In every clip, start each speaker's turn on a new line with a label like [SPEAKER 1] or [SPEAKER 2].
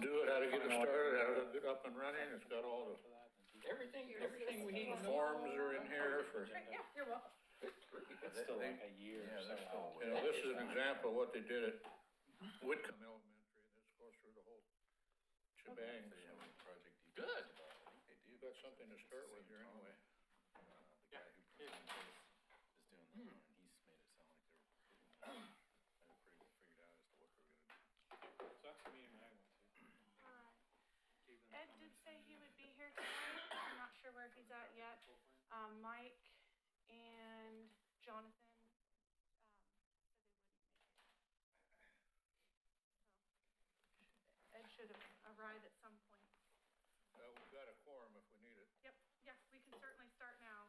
[SPEAKER 1] do it, how to get it started, how to get up and running. It's got all the
[SPEAKER 2] Everything we need to know.
[SPEAKER 1] forms are in here for,
[SPEAKER 3] Yeah, you're welcome.
[SPEAKER 2] It's still like a year or so.
[SPEAKER 1] you know, this is an example of what they did at Whitcomb Elementary. This goes through the whole shebang.
[SPEAKER 4] Good.
[SPEAKER 1] You've got something to start with here anyway.
[SPEAKER 4] The guy who presented is doing that, and he's made it sound like they were pretty well figured out as to what they were gonna do.
[SPEAKER 2] So that's the meeting I went to.
[SPEAKER 5] Ed did say he would be here tonight. I'm not sure where he's at yet. Mike and Jonathan said they wouldn't make it. So Ed should have arrived at some point.
[SPEAKER 1] We've got a quorum if we need it.
[SPEAKER 5] Yep, yeah, we can certainly start now.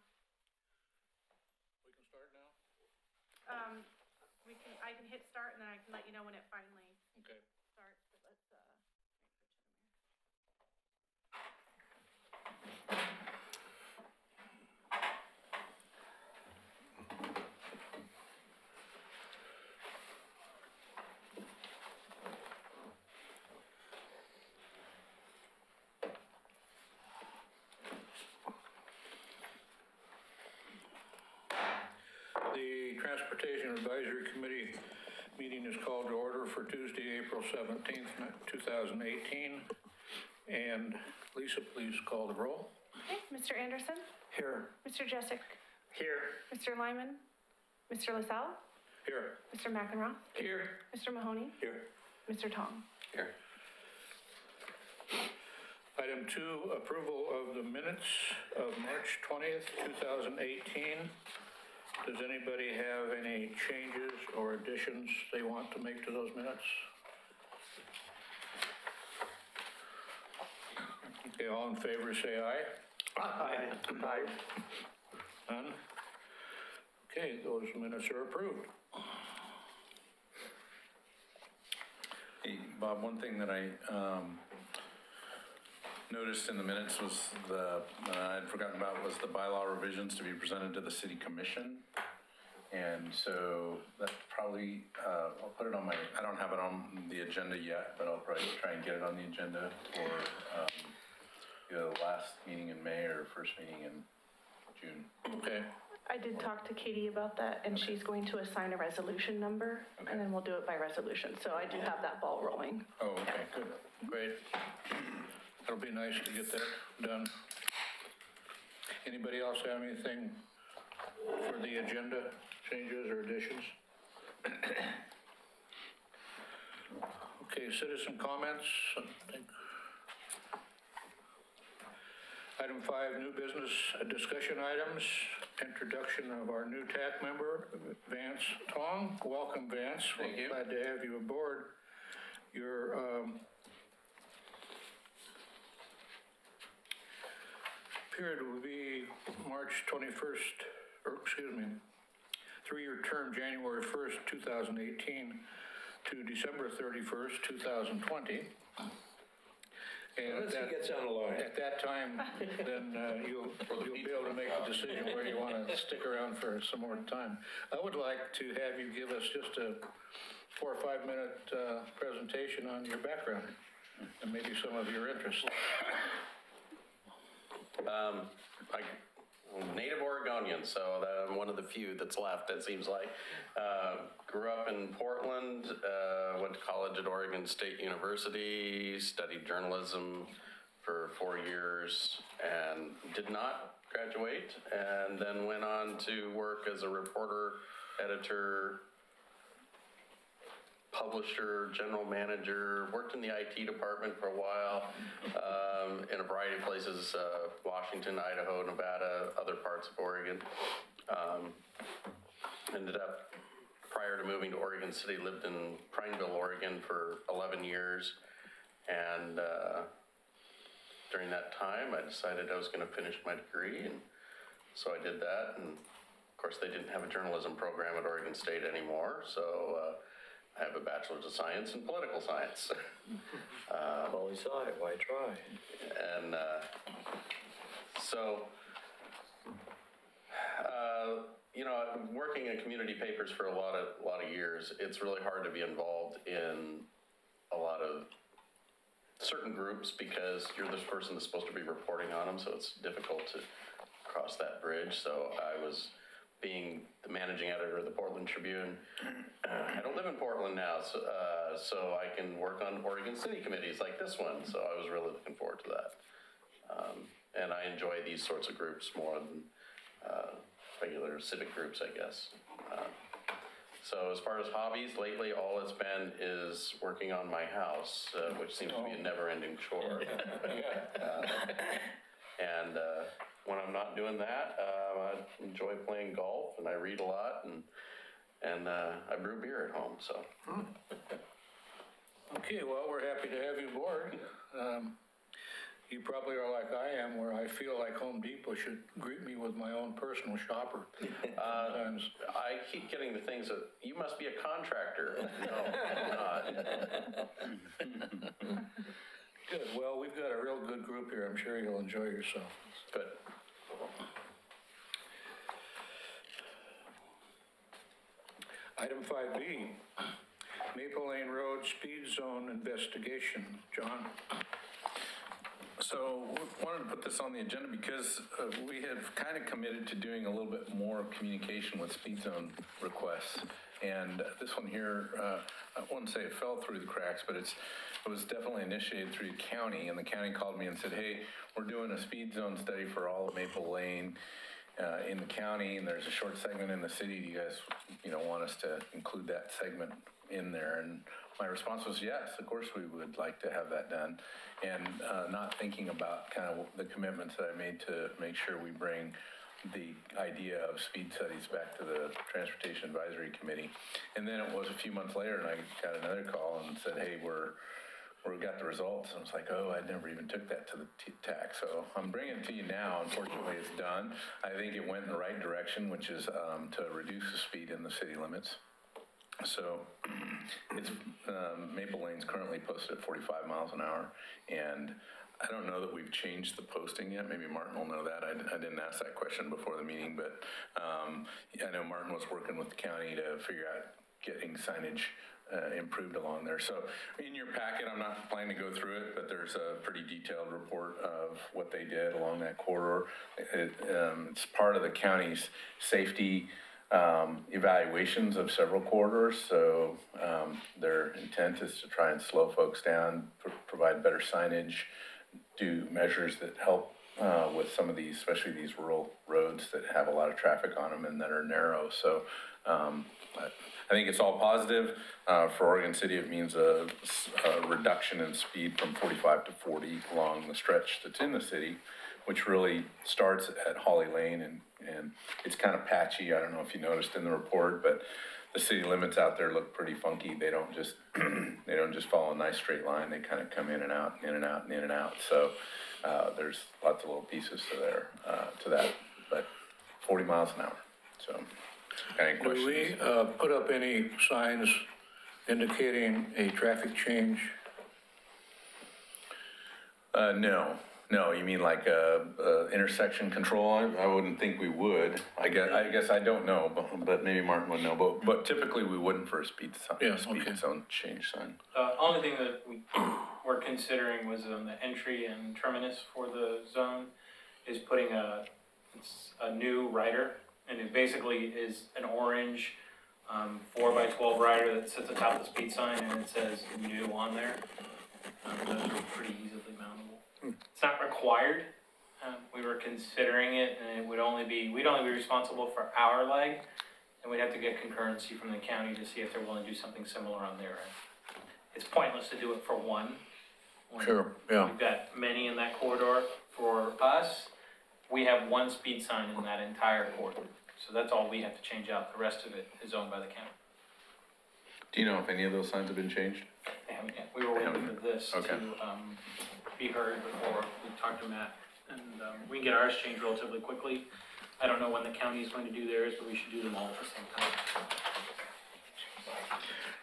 [SPEAKER 1] We can start now?
[SPEAKER 5] I can hit start and then I can let you know when it finally
[SPEAKER 1] Okay.
[SPEAKER 5] starts, but let's, wait for Tim here.
[SPEAKER 1] The Transportation Advisory Committee meeting is called to order for Tuesday, April 17th, 2018. And Lisa, please call the roll.
[SPEAKER 5] Okay, Mr. Anderson?
[SPEAKER 1] Here.
[SPEAKER 5] Mr. Jessic?
[SPEAKER 1] Here.
[SPEAKER 5] Mr. Lyman? Mr. LaSalle?
[SPEAKER 1] Here.
[SPEAKER 5] Mr. McEnroe?
[SPEAKER 1] Here.
[SPEAKER 5] Mr. Mahoney?
[SPEAKER 1] Here.
[SPEAKER 5] Mr. Tong?
[SPEAKER 1] Here. Item 2, approval of the minutes of March 20th, 2018. Does anybody have any changes or additions they want to make to those minutes? Okay, all in favor say aye.
[SPEAKER 6] Aye. Aye.
[SPEAKER 1] None? Okay, those minutes are approved.
[SPEAKER 4] Hey, Bob, one thing that I noticed in the minutes was I'd forgotten about was the bylaw revisions to be presented to the city commission. And so that's probably, I'll put it on my, I don't have it on the agenda yet, but I'll probably try and get it on the agenda for either the last meeting in May or first meeting in June.
[SPEAKER 1] Okay,
[SPEAKER 5] I did talk to Katie about that, and she's going to assign a resolution number,
[SPEAKER 4] Okay.
[SPEAKER 5] and then we'll do it by resolution. So I do have that ball rolling.
[SPEAKER 4] Oh, okay, good.
[SPEAKER 1] great. That'll be nice to get that done. Anybody else have anything for the agenda, changes or additions? Okay, citizen comments. Item 5, new business discussion items. Introduction of our new TAC member, Vance Tong. Welcome, Vance.
[SPEAKER 4] Thank you.
[SPEAKER 1] We're glad to have you aboard. Your period will be March 21st, or excuse me, 3-year term, January 1st, 2018 to December 31st, 2020. And
[SPEAKER 6] Unless he gets on the line.
[SPEAKER 1] at that time, then you'll be able to make a decision where you want to stick around for some more time. I would like to have you give us just a 4 or 5 minute presentation on your background and maybe some of your interests.
[SPEAKER 7] I'm native Oregonian, so I'm one of the few that's left, it seems like. Grew up in Portland, went to college at Oregon State University, studied journalism for 4 years and did not graduate, and then went on to work as a reporter, editor, publisher, general manager, worked in the IT department for a while, in a variety of places, Washington, Idaho, Nevada, other parts of Oregon. Ended up, prior to moving to Oregon City, lived in Prineville, Oregon for 11 years. And during that time, I decided I was going to finish my degree. And so I did that. And of course, they didn't have a journalism program at Oregon State anymore. So I have a bachelor's of science in political science.
[SPEAKER 6] Well, we saw it, why try?
[SPEAKER 7] And so, you know, working in community papers for a lot of years, it's really hard to be involved in a lot of certain groups because you're the person that's supposed to be reporting on them, so it's difficult to cross that bridge. So I was being the managing editor of the Portland Tribune. I don't live in Portland now, so I can work on Oregon City committees like this one. So I was really looking forward to that. And I enjoy these sorts of groups more than regular civic groups, I guess. So as far as hobbies, lately all it's been is working on my house, which seems to be a never-ending chore. And when I'm not doing that, I enjoy playing golf, and I read a lot, and I brew beer at home. So.
[SPEAKER 1] Okay, well, we're happy to have you aboard. You probably are like I am, where I feel like Home Depot should greet me with my own personal shopper. Sometimes.
[SPEAKER 7] I keep getting the things that, you must be a contractor. No, I'm not.
[SPEAKER 1] Good, well, we've got a real good group here. I'm sure you'll enjoy yourself.
[SPEAKER 7] Good.
[SPEAKER 1] Item 5B, Maple Lane Road Speed Zone Investigation. John?
[SPEAKER 4] So we wanted to put this on the agenda because we have kind of committed to doing a little bit more communication with speed zone requests. And this one here, I wouldn't say it fell through the cracks, but it was definitely initiated through the county. And the county called me and said, hey, we're doing a speed zone study for all of Maple Lane in the county, and there's a short segment in the city. Do you guys, want us to include that segment in there? And my response was yes, of course we would like to have that done. And not thinking about kind of the commitments that I made to make sure we bring the idea of speed studies back to the Transportation Advisory Committee. And then it was a few months later, and I got another call and said, hey, we got the results. And I was like, oh, I never even took that to the TAC. So I'm bringing it to you now. Unfortunately, it's done. I think it went in the right direction, which is to reduce the speed in the city limits. So it's Maple Lane's currently posted at 45 miles an hour, and I don't know that we've changed the posting yet. Maybe Martin will know that. I didn't ask that question before the meeting, but I know Martin was working with the county to figure out getting signage improved along there. So in your packet, I'm not planning to go through it, but there's a pretty detailed report of what they did along that corridor. It's part of the county's safety evaluations of several corridors. So their intent is to try and slow folks down, provide better signage, do measures that help with some of these, especially these rural roads that have a lot of traffic on them and that are narrow. So I think it's all positive. For Oregon City, it means a reduction in speed from 45 to 40 along the stretch that's in the city, which really starts at Holly Lane, and it's kind of patchy. I don't know if you noticed in the report, but the city limits out there look pretty funky. They don't just follow a nice straight line. They kind of come in and out, in and out, and in and out. So there's lots of little pieces to that, but 40 miles an hour. So any questions?
[SPEAKER 1] Do we put up any signs indicating a traffic change? No, you mean like intersection control? I wouldn't think we would. I guess I don't know, but maybe Martin would know. But typically we wouldn't for a speed zone change sign.
[SPEAKER 2] Only thing that we were considering was the entry and terminus for the zone is putting a new rider, and it basically is an orange 4x12 rider that sits atop the speed sign, and it says new on there. Those are pretty easily mountable. It's not required. We were considering it, and we'd only be responsible for our leg, and we'd have to get concurrency from the county to see if they're willing to do something similar on their end. It's pointless to do it for one.
[SPEAKER 1] Sure, yeah.
[SPEAKER 2] We've got many in that corridor. For us, we have one speed sign in that entire corridor. So that's all we have to change out. The rest of it is owned by the county.
[SPEAKER 4] Do you know if any of those signs have been changed?
[SPEAKER 2] They haven't yet. We were waiting for this
[SPEAKER 4] Okay.
[SPEAKER 2] to be heard before we talked to Matt. And we can get ours changed relatively quickly. I don't know when the county is going to do theirs, but we should do them all at the same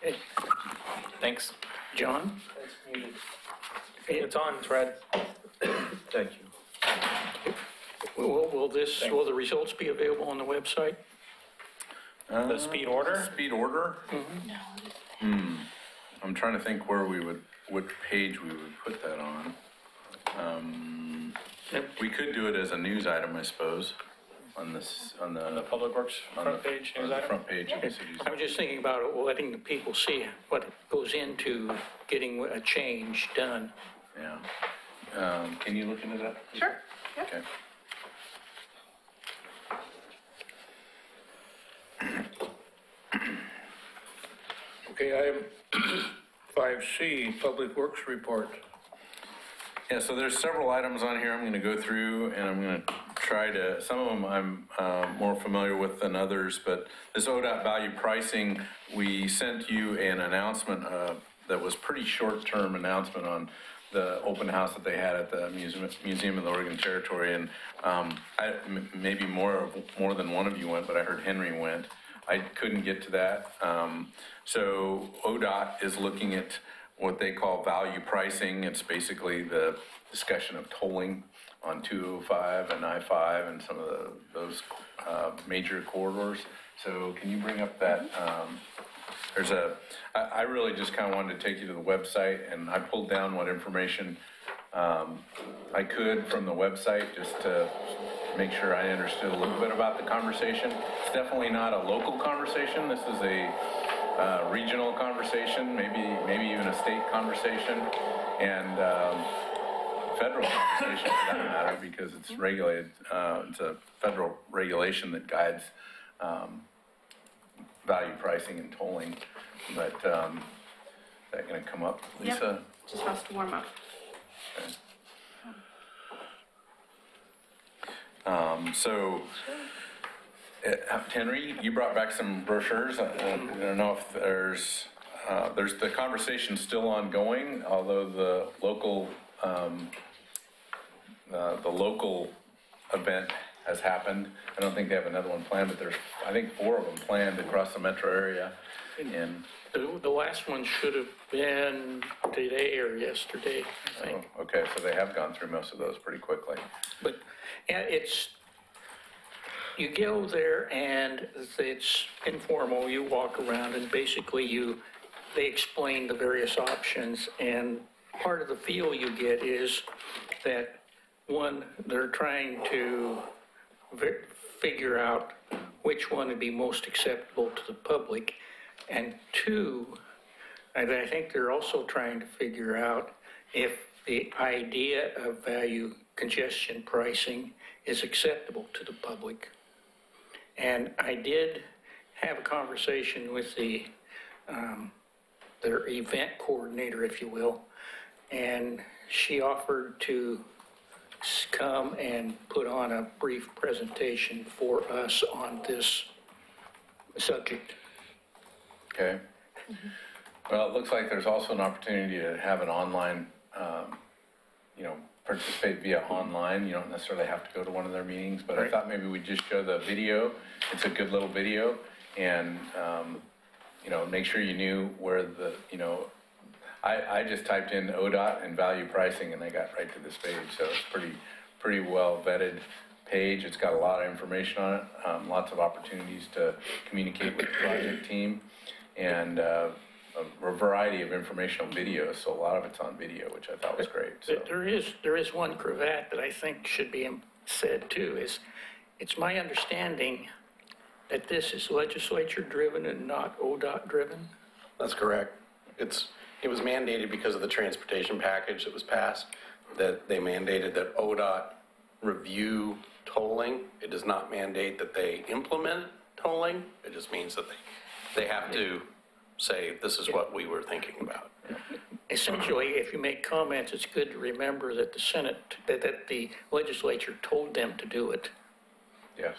[SPEAKER 2] time.
[SPEAKER 3] Thanks. John?
[SPEAKER 2] That's muted.
[SPEAKER 3] It's on, it's red.
[SPEAKER 6] Thank you.
[SPEAKER 3] Will the results be available on the website? The speed order?
[SPEAKER 4] Speed order? I'm trying to think where what page we would put that on. We could do it as a news item, I suppose, on
[SPEAKER 3] The Public Works front page
[SPEAKER 4] on
[SPEAKER 3] news
[SPEAKER 4] the
[SPEAKER 3] item?
[SPEAKER 4] front page of the city's.
[SPEAKER 3] I was just thinking about letting the people see what goes into getting a change done.
[SPEAKER 4] Yeah. Can you look into that?
[SPEAKER 5] Sure, yep.
[SPEAKER 4] Okay.
[SPEAKER 1] Okay, item 5C, Public Works Report.
[SPEAKER 4] Yeah, so there's several items on here I'm going to go through, and I'm going to try to, some of them I'm more familiar with than others, but this ODOT value pricing, we sent you an announcement that was pretty short-term announcement on the open house that they had at the Museum of the Oregon Territory, and maybe more than one of you went, but I heard Henry went. I couldn't get to that. So ODOT is looking at what they call value pricing. It's basically the discussion of tolling on 205 and I-5 and some of those major corridors. So can you bring up that? I really just kind of wanted to take you to the website, and I pulled down what information I could from the website just to make sure I understood a little bit about the conversation. It's definitely not a local conversation. This is a regional conversation, maybe even a state conversation, and federal conversation for that matter, because it's regulated. It's a federal regulation that guides value pricing and tolling. But is that going to come up,
[SPEAKER 5] Yep.
[SPEAKER 4] Lisa?
[SPEAKER 5] Just has to warm up.
[SPEAKER 4] Okay. So, Henry, you brought back some brochures. I don't know if there's the conversation still ongoing, although the local event has happened. I don't think they have another one planned, but there's, I think, 4 of them planned across the metro area. And
[SPEAKER 3] The last one should have been today or yesterday, I think.
[SPEAKER 4] okay, so they have gone through most of those pretty quickly.
[SPEAKER 3] But yeah, you go there and it's informal. You walk around and basically they explain the various options. And part of the feel you get is that, one, they're trying to figure out which one would be most acceptable to the public. And 2, and I think they're also trying to figure out if the idea of value congestion pricing is acceptable to the public. And I did have a conversation with their event coordinator, if you will, and she offered to come and put on a brief presentation for us on this subject.
[SPEAKER 4] Okay. Well, it looks like there's also an opportunity to have an online, participate via online. You don't necessarily have to go to one of their meetings, but I thought maybe we'd just show the video. It's a good little video, and, make sure you knew where I just typed in ODOT and value pricing, and I got right to this page, so it's pretty well vetted page. It's got a lot of information on it, lots of opportunities to communicate with the project team, and a variety of informational videos, so a lot of it's on video, which I thought was great. So.
[SPEAKER 3] There is one cravat that I think should be said too, it's my understanding that this is legislature-driven and not ODOT-driven.
[SPEAKER 7] That's correct. It was mandated because of the transportation package that was passed, that they mandated that ODOT review tolling. It does not mandate that they implement tolling. It just means that they have to say, this is what we were thinking about.
[SPEAKER 3] Essentially, if you make comments, it's good to remember that the Senate, that the legislature told them to do it.
[SPEAKER 4] Yes.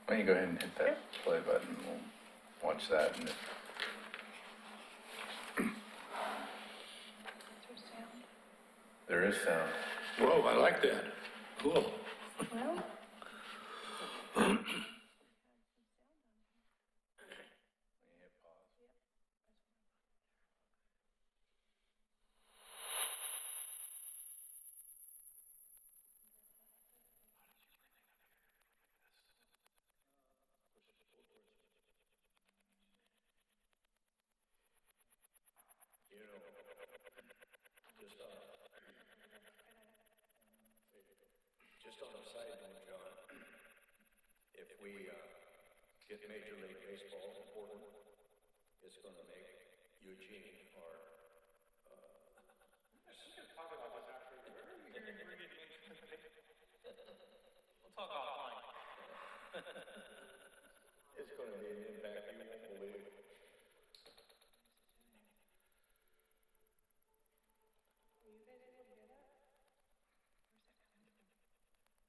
[SPEAKER 4] Why don't you go ahead and hit that play button, we'll watch that. And there is sound.
[SPEAKER 1] Whoa, I like that. Cool.
[SPEAKER 5] Well,
[SPEAKER 6] we get Major League Baseball important, it's going to make Eugene or it's going to be an impact you won't believe.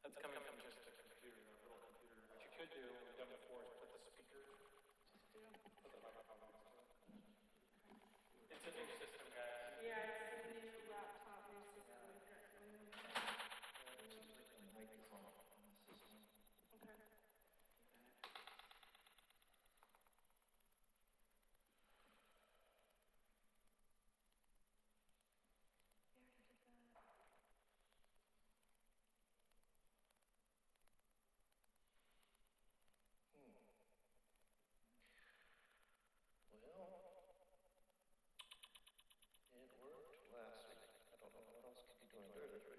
[SPEAKER 2] That's coming from just a computer, a little computer. What you could do, we've done before, is put the speaker, put the microphone on. It's a new system, guys.
[SPEAKER 5] Yeah, it's a new laptop, new system. Okay.
[SPEAKER 6] It worked last week. I don't know what else could be doing better. She's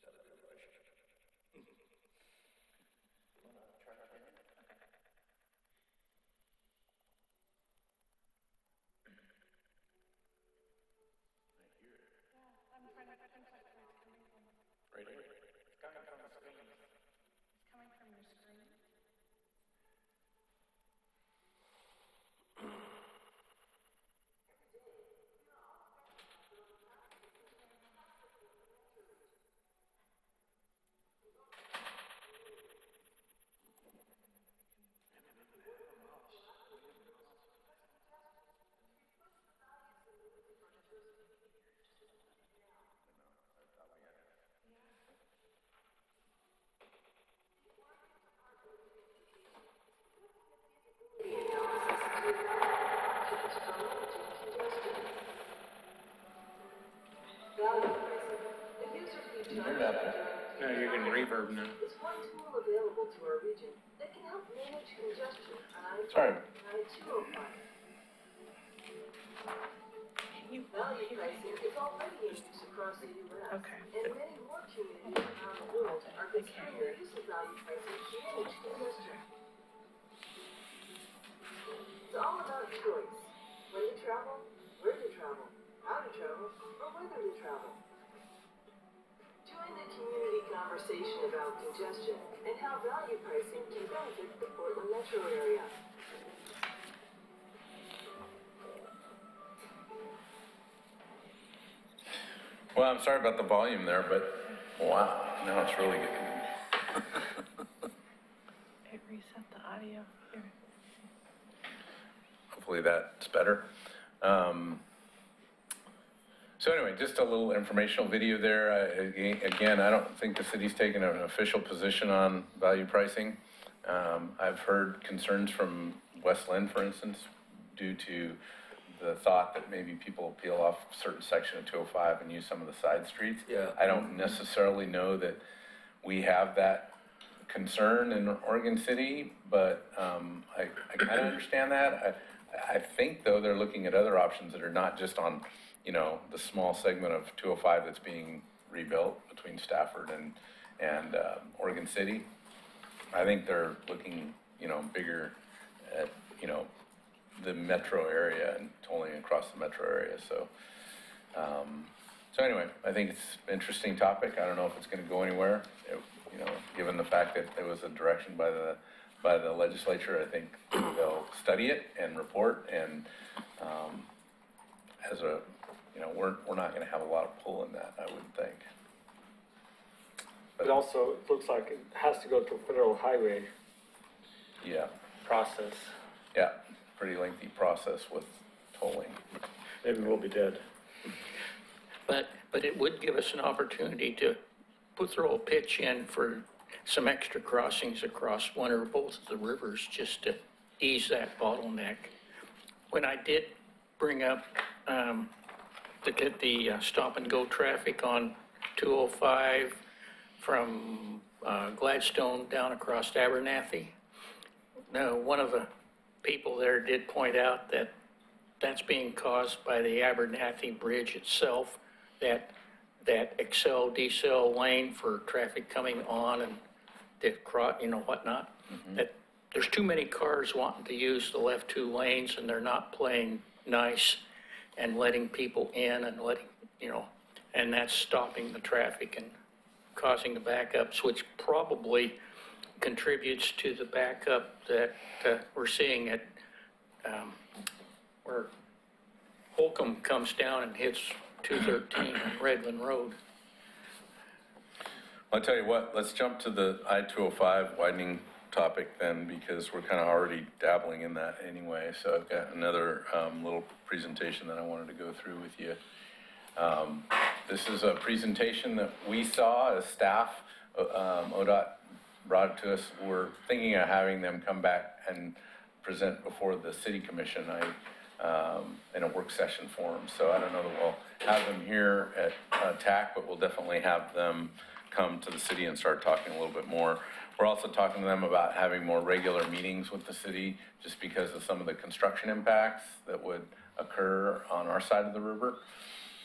[SPEAKER 6] got a good relationship. Try it again.
[SPEAKER 5] I'm trying to pinpoint where it's coming from.
[SPEAKER 4] Right here.
[SPEAKER 2] It's coming from the screen.
[SPEAKER 5] It's coming from your screen.
[SPEAKER 2] No, you're getting reverb now.
[SPEAKER 8] Is one tool available to our region that can help manage congestion on
[SPEAKER 4] Sorry.
[SPEAKER 8] I-205. Value pricing is already in use across the U.S.
[SPEAKER 5] Okay.
[SPEAKER 8] And many more communities around the world are considering the use of value pricing to manage congestion. It's all about choice. When to travel, where to travel, how to travel, or whether to travel. Join the community conversation about congestion and how value pricing can benefit the Portland metro area.
[SPEAKER 4] Well, I'm sorry about the volume there, but wow, now it's really good.
[SPEAKER 5] It reset the audio here.
[SPEAKER 4] Hopefully that's better. So anyway, just a little informational video there. Again, I don't think the city's taken an official position on value pricing. I've heard concerns from West Lynn, for instance, due to the thought that maybe people peel off a certain section of 205 and use some of the side streets.
[SPEAKER 6] Yeah.
[SPEAKER 4] I don't necessarily know that we have that concern in Oregon City, but I kind of understand that. I think, though, they're looking at other options that are not just on, you know, the small segment of 205 that's being rebuilt between Stafford and Oregon City. I think they're looking, you know, bigger at, you know, the metro area and tolling across the metro area. So, so anyway, I think it's an interesting topic. I don't know if it's going to go anywhere. You know, given the fact that there was a direction by the legislature, I think they'll study it and report. And as a, you know, we're not going to have a lot of pull in that, I wouldn't think.
[SPEAKER 9] But also, it looks like it has to go to a federal highway
[SPEAKER 4] Yeah,
[SPEAKER 9] process.
[SPEAKER 4] yeah, pretty lengthy process with tolling.
[SPEAKER 9] Maybe we'll be dead.
[SPEAKER 3] But it would give us an opportunity to throw a pitch in for some extra crossings across one or both of the rivers just to ease that bottleneck. When I did bring up the stop and go traffic on 205 from Gladstone down across Abernathy, one of the people there did point out that that's being caused by the Abernathy Bridge itself, that that accel, decel lane for traffic coming on and whatnot. That there's too many cars wanting to use the left two lanes and they're not playing nice and letting people in and and that's stopping the traffic and causing the backups, which probably contributes to the backup that we're seeing at where Holcomb comes down and hits 213 on Redland Road.
[SPEAKER 4] I'll tell you what, let's jump to the I-205 widening topic then, because we're kind of already dabbling in that anyway. So I've got another little presentation that I wanted to go through with you. This is a presentation that we saw as staff. ODOT brought it to us. We're thinking of having them come back and present before the city commission in a work session form. So I don't know that we'll have them here at TAC, but we'll definitely have them come to the city and start talking a little bit more. We're also talking to them about having more regular meetings with the city just because of some of the construction impacts that would occur on our side of the river.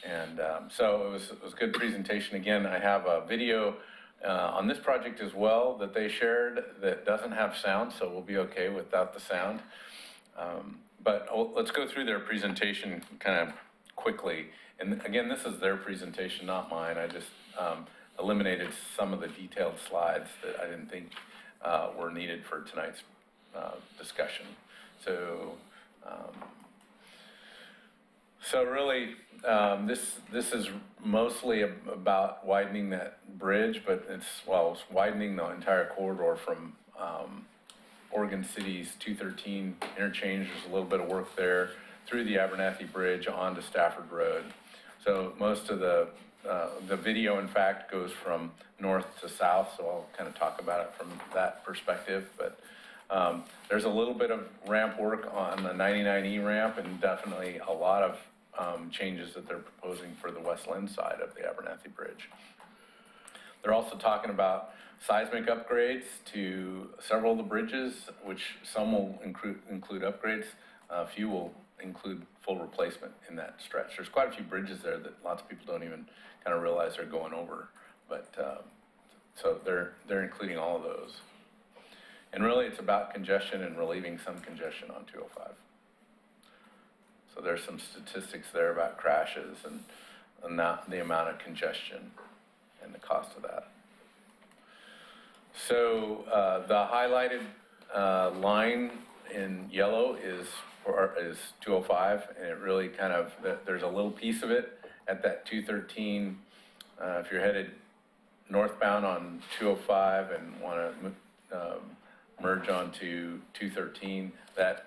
[SPEAKER 4] And so it was a good presentation. Again, I have a video on this project as well that they shared that doesn't have sound, so we'll be okay without the sound. But let's go through their presentation kind of quickly. And again, this is their presentation, not mine. I just eliminated some of the detailed slides that I didn't think were needed for tonight's discussion. So really, this is mostly about widening that bridge, but it's widening the entire corridor from Oregon City's 213 interchange. There's a little bit of work there through the Abernathy Bridge onto Stafford Road. So most of the video, in fact, goes from north to south, so I'll kind of talk about it from that perspective. But there's a little bit of ramp work on the 99E ramp, and definitely a lot of changes that they're proposing for the West Lynn side of the Abernathy Bridge. They're also talking about seismic upgrades to several of the bridges, which some will include upgrades. A few will include full replacement in that stretch. There's quite a few bridges there that lots of people don't even kind of realize they're going over. But so they're including all of those. And really it's about congestion and relieving some congestion on 205. So there's some statistics there about crashes and the amount of congestion and the cost of that. So the highlighted line in yellow is 205, and it really kind of, there's a little piece of it at that 213. If you're headed northbound on 205 and want to merge onto 213, that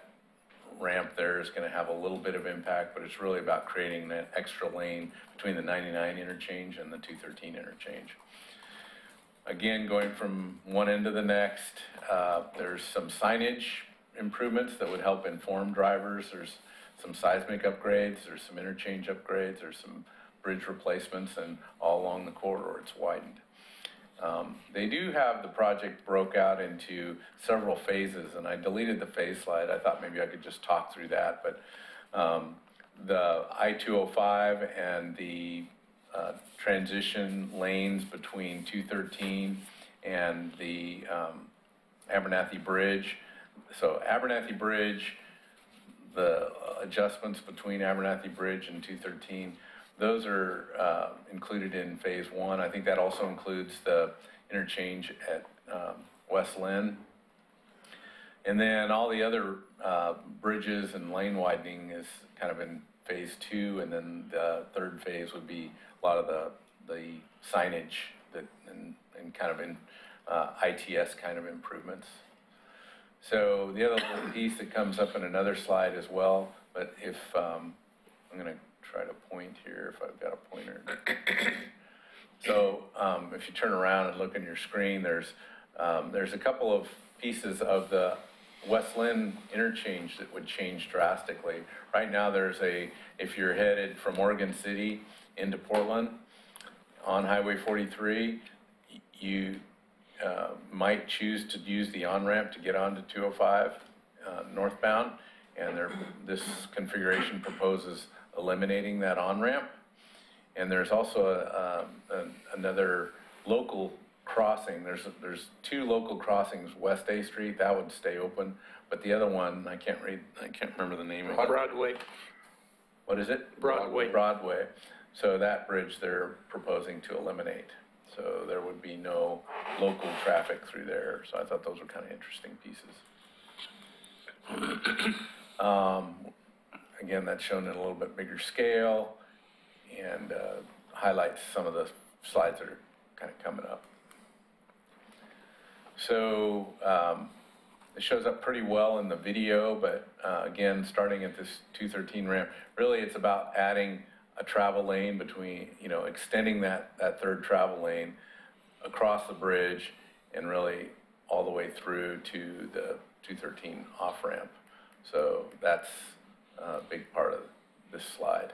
[SPEAKER 4] ramp there is going to have a little bit of impact, but it's really about creating that extra lane between the 99 interchange and the 213 interchange. Again, going from one end to the next, there's some signage improvements that would help inform drivers. There's some seismic upgrades, there's some interchange upgrades, there's some bridge replacements, and all along the corridor it's widened. They do have the project broke out into several phases, and I deleted the phase slide. I thought maybe I could just talk through that, but the I-205 and the transition lanes between 213 and the Abernathy Bridge. So Abernathy Bridge, the adjustments between Abernathy Bridge and 213, those are included in phase one. I think that also includes the interchange at West Lynn. And then all the other bridges and lane widening is kind of in phase two, and then the third phase would be a lot of the signage that and kind of in ITS kind of improvements. So the other little piece that comes up in another slide as well, but if I'm going to try to point here if I've got a pointer. So if you turn around and look on your screen, there's a couple of pieces of the West Lynn interchange that would change drastically. Right now if you're headed from Oregon City into Portland on Highway 43, you might choose to use the on-ramp to get onto 205 northbound, and this configuration proposes eliminating that on-ramp And there's also another local crossing. There's two local crossings, West A Street, that would stay open, but the other one, I can't remember the name of it.
[SPEAKER 3] Broadway.
[SPEAKER 4] What is it?
[SPEAKER 3] Broadway.
[SPEAKER 4] Broadway. So that bridge they're proposing to eliminate. So there would be no local traffic through there. So I thought those were kind of interesting pieces. Again, that's shown in a little bit bigger scale and highlights some of the slides that are kind of coming up. So it shows up pretty well in the video, but again, starting at this 213 ramp, really it's about adding a travel lane between, extending that third travel lane across the bridge and really all the way through to the 213 off-ramp. So that's a big part of this slide.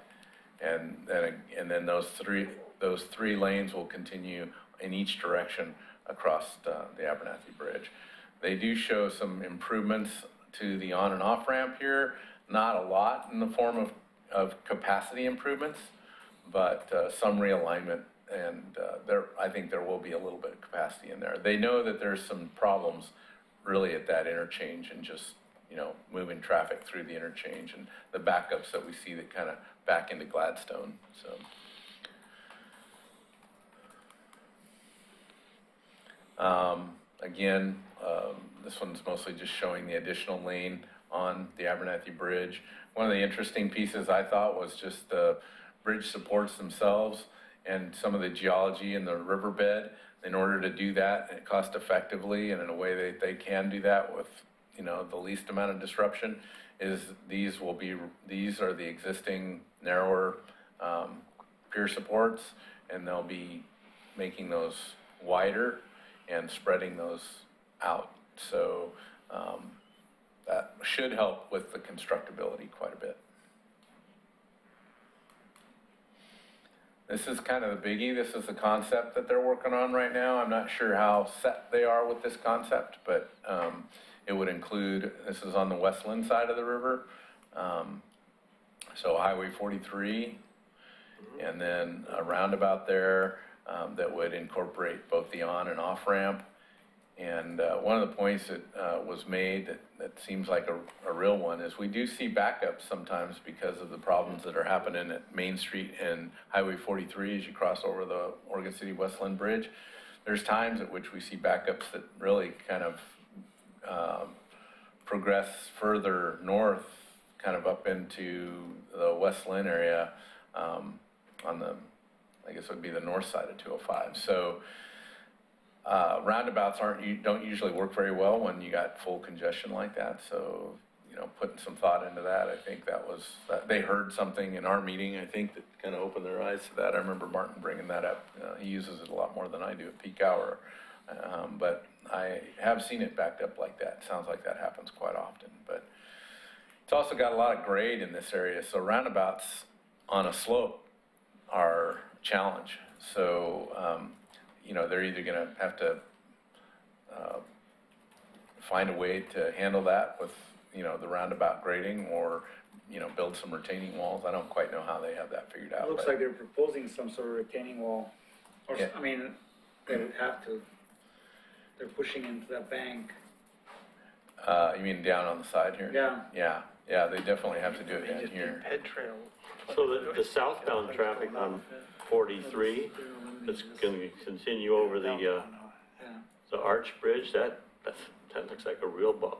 [SPEAKER 4] And then those three lanes will continue in each direction across the Abernathy Bridge. They do show some improvements to the on and off ramp here, not a lot in the form of capacity improvements, but some realignment, and I think there will be a little bit of capacity in there. They know that there's some problems really at that interchange and just, moving traffic through the interchange and the backups that we see that kind of back into Gladstone, so. Again, this one's mostly just showing the additional lane on the Abernathy Bridge. One of the interesting pieces I thought was just the bridge supports themselves and some of the geology in the riverbed. In order to do that cost effectively and in a way that they can do that with, the least amount of disruption, is these are the existing narrower pier supports, and they'll be making those wider and spreading those out. So that should help with the constructability quite a bit. This is kind of the biggie. This is the concept that they're working on right now. I'm not sure how set they are with this concept, but it would include, this is on the Westland side of the river. So Highway 43, and then a roundabout there that would incorporate both the on and off ramp. And one of the points that was made that seems like a real one is we do see backups sometimes because of the problems that are happening at Main Street and Highway 43 as you cross over the Oregon City Westland Bridge. There's times at which we see backups that really kind of progress further north, kind of up into the Westland area on the, I guess it would be the north side of 205. So roundabouts don't usually work very well when you got full congestion like that. So, putting some thought into that, I think they heard something in our meeting, I think, that kind of opened their eyes to that. I remember Martin bringing that up. He uses it a lot more than I do at peak hour. But I have seen it backed up like that. Sounds like that happens quite often. But it's also got a lot of grade in this area. So roundabouts on a slope are a challenge. So, they're either going to have to find a way to handle that with, the roundabout grading or, build some retaining walls. I don't quite know how they have that figured out.
[SPEAKER 9] It looks like they're proposing some sort of retaining wall. Or,
[SPEAKER 4] Yeah.
[SPEAKER 9] They would have to. They're pushing into that bank.
[SPEAKER 4] You mean down on the side here?
[SPEAKER 9] Yeah.
[SPEAKER 4] Yeah, they definitely have to do it down here.
[SPEAKER 3] Head trail.
[SPEAKER 6] So the southbound traffic on 43, that's going to continue over the Arch Bridge, that looks like a real bump.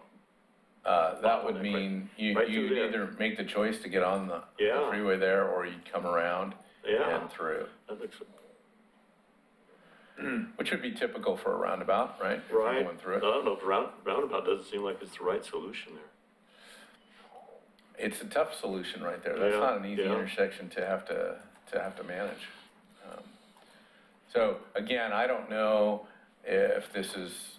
[SPEAKER 4] That would mean you'd either make the choice to get on the freeway there, or you'd come around and through.
[SPEAKER 6] That looks
[SPEAKER 4] Which would be typical for a roundabout, right? If
[SPEAKER 6] right.
[SPEAKER 4] you're going through it.
[SPEAKER 6] I don't know if roundabout doesn't seem like it's the right solution there.
[SPEAKER 4] It's a tough solution right there. That's not an easy intersection to have to manage. So again, I don't know if this is,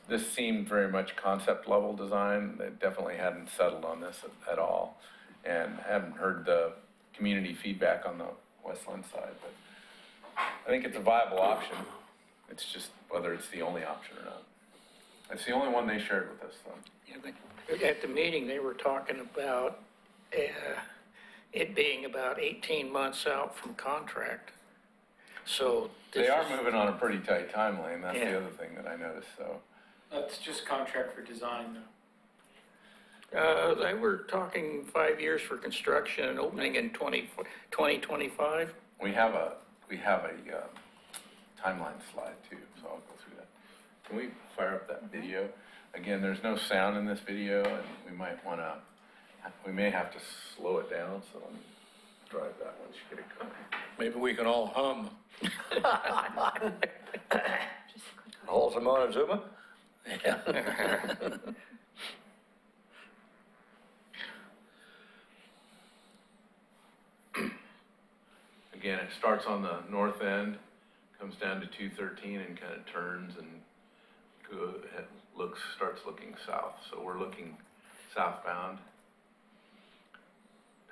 [SPEAKER 4] this seemed very much concept level design. They definitely hadn't settled on this at all, and haven't heard the community feedback on the Westland side. But I think it's a viable option. It's just whether it's the only option or not. It's the only one they shared with us, though.
[SPEAKER 3] At the meeting, they were talking about it being about 18 months out from contract. So.
[SPEAKER 4] They
[SPEAKER 3] this
[SPEAKER 4] are
[SPEAKER 3] is-
[SPEAKER 4] moving on a pretty tight timeline, that's
[SPEAKER 3] Yeah.
[SPEAKER 4] the other thing that I noticed, so.
[SPEAKER 2] That's just contract for design though.
[SPEAKER 3] They were talking 5 years for construction and opening in 2025.
[SPEAKER 4] We have a timeline slide too, so I'll go through that. Can we fire up that video? Again, there's no sound in this video, and we may have to slow it down, so let me drive that once you get it going.
[SPEAKER 1] Maybe we can all hum.
[SPEAKER 10] Hold them on Zuma?
[SPEAKER 4] Again, it starts on the north end, comes down to 213 and kind of turns and starts looking south. So we're looking southbound,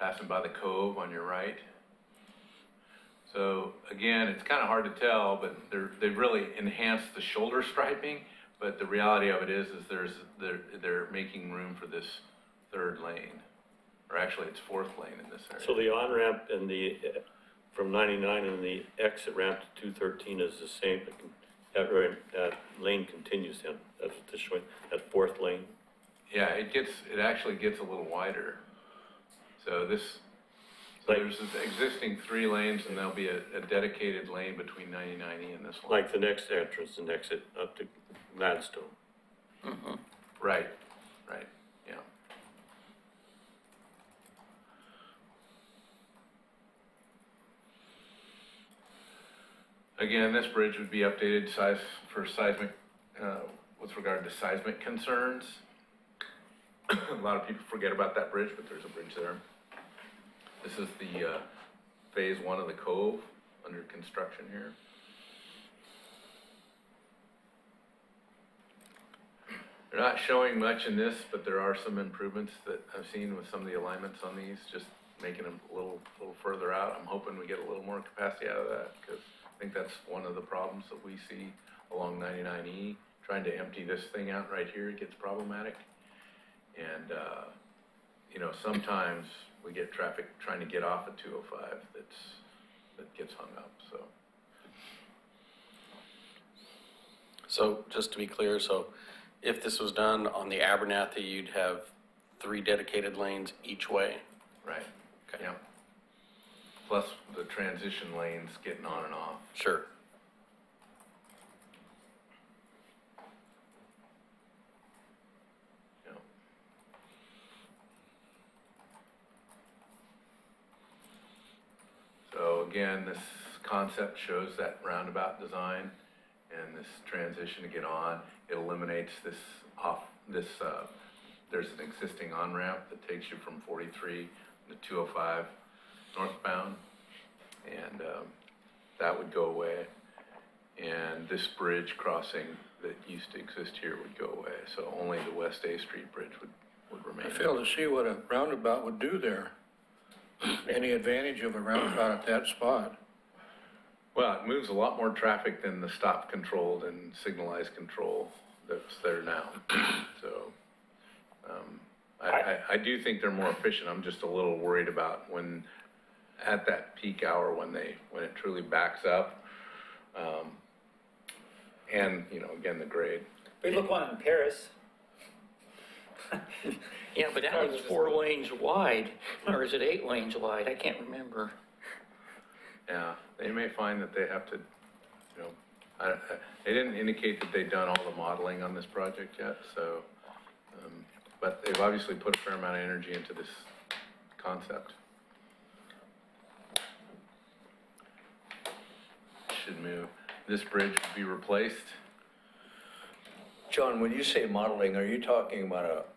[SPEAKER 4] passing by the cove on your right. So again, it's kind of hard to tell, but they've really enhanced the shoulder striping. But the reality of it is they're making room for this third lane, or actually it's fourth lane in this area.
[SPEAKER 6] So the on-ramp and from 99 and the exit ramp to 213 is the same, that lane continues then, that's what this is showing, that fourth lane?
[SPEAKER 4] Yeah, it actually gets a little wider. So there's this existing 3 lanes, and there'll be a dedicated lane between 99E and this one.
[SPEAKER 6] Like the next entrance and exit up to Gladstone.
[SPEAKER 4] Right, yeah. Again, this bridge would be updated for seismic, with regard to seismic concerns. A lot of people forget about that bridge, but there's a bridge there. This is the phase 1 of the cove under construction here. They're not showing much in this, but there are some improvements that I've seen with some of the alignments on these, just making them a little further out. I'm hoping we get a little more capacity out of that, because I think that's one of the problems that we see along 99E. Trying to empty this thing out right here gets problematic. And, sometimes we get traffic trying to get off at 205 that gets hung up, so.
[SPEAKER 7] So just to be clear, so if this was done on the Abernathy, you'd have 3 dedicated lanes each way?
[SPEAKER 4] Right, yeah. Plus the transition lanes getting on and off.
[SPEAKER 7] Sure.
[SPEAKER 4] Yeah. So again, this concept shows that roundabout design and this transition to get on. It eliminates there's an existing on-ramp that takes you from 43 to 205 northbound, and that would go away. And this bridge crossing that used to exist here would go away, so only the West A Street Bridge would remain.
[SPEAKER 1] I fail to see what a roundabout would do there. Any advantage of a roundabout at that spot?
[SPEAKER 4] Well, it moves a lot more traffic than the stop controlled and signalized control that's there now. So, I do think they're more efficient. I'm just a little worried about when, at that peak hour when it truly backs up. And, again, the grade.
[SPEAKER 9] We look one in Paris.
[SPEAKER 3] Yeah, but that one's 4 lanes wide, or is it 8 lanes wide? I can't remember.
[SPEAKER 4] Yeah, they may find that they have to, they didn't indicate that they'd done all the modeling on this project yet, so, but they've obviously put a fair amount of energy into this concept. Should move. This bridge would be replaced.
[SPEAKER 10] John, when you say modeling, are you talking about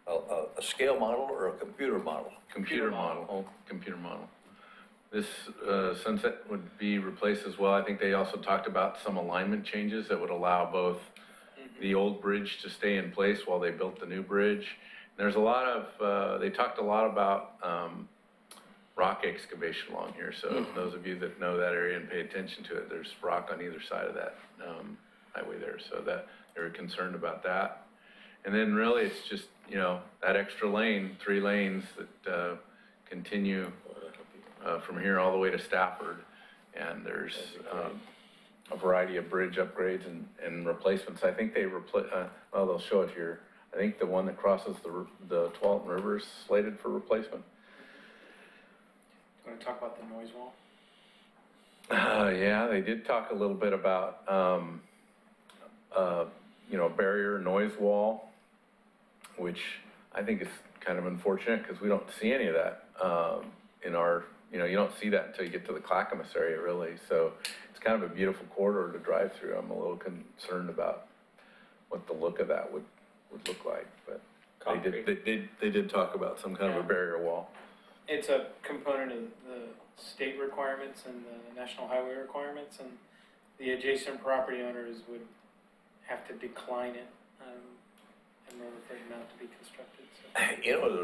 [SPEAKER 10] a scale model or a computer model?
[SPEAKER 4] Computer model. Computer model. This sunset would be replaced as well. I think they also talked about some alignment changes that would allow both the old bridge to stay in place while they built the new bridge. There's a lot of, they talked a lot about rock excavation along here. So those of you that know that area and pay attention to it, there's rock on either side of that highway there. So that they were concerned about that. And then really it's just, that extra lane, 3 lanes that continue from here all the way to Stafford. And there's a variety of bridge upgrades and replacements. I think they well, they'll show it here. I think the one that crosses the Tualatin River is slated for replacement.
[SPEAKER 2] Want to talk about the noise wall?
[SPEAKER 4] Yeah, they did talk a little bit about, barrier noise wall, which I think is kind of unfortunate because we don't see any of that in our, you don't see that until you get to the Clackamas area, really. So it's kind of a beautiful corridor to drive through. I'm a little concerned about what the look of that would look like, but they did talk about some kind of a barrier wall.
[SPEAKER 2] It's a component of the state requirements and the national highway requirements, and the adjacent property owners would have to decline it in order for it not to be constructed. So.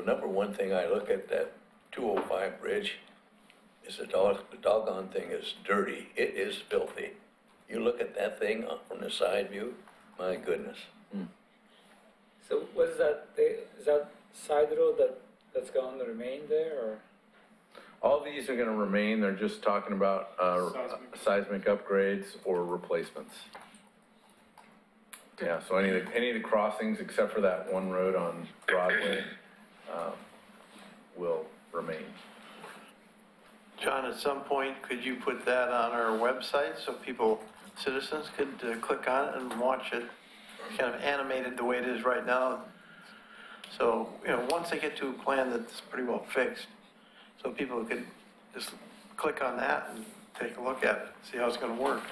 [SPEAKER 10] The number one thing I look at that 205 bridge is the doggone thing is dirty. It is filthy. You look at that thing from the side view, my goodness.
[SPEAKER 9] So what is that, is that side road that's going to remain there, or?
[SPEAKER 4] All these are gonna remain, they're just talking about seismic upgrades or replacements. Yeah, so any of the crossings, except for that one road on Broadway, will remain.
[SPEAKER 11] John, at some point, could you put that on our website so citizens could click on it and watch it kind of animated the way it is right now? So, once they get to a plan that's pretty well fixed, so people could just click on that and take a look at it, see how it's going to work.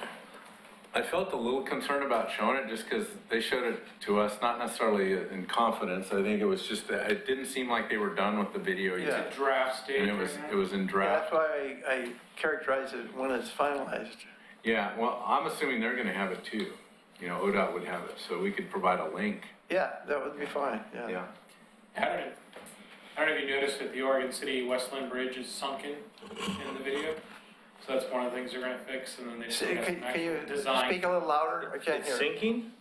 [SPEAKER 4] I felt a little concerned about showing it just because they showed it to us, not necessarily in confidence. I think it was just that it didn't seem like they were done with the video yet.
[SPEAKER 2] It's a draft stage.
[SPEAKER 4] And it was in draft.
[SPEAKER 11] That's why I characterize it when it's finalized.
[SPEAKER 4] Yeah, well, I'm assuming they're going to have it too. ODOT would have it, so we could provide a link.
[SPEAKER 11] Yeah, that would be fine,
[SPEAKER 4] Yeah.
[SPEAKER 2] I don't know if you noticed that the Oregon City Westland Bridge is sunken in the video. So that's one of the things they're going to fix, and then they still have some
[SPEAKER 11] Can you
[SPEAKER 2] actual design.
[SPEAKER 11] speak a little louder? I can't hear.
[SPEAKER 6] Sinking?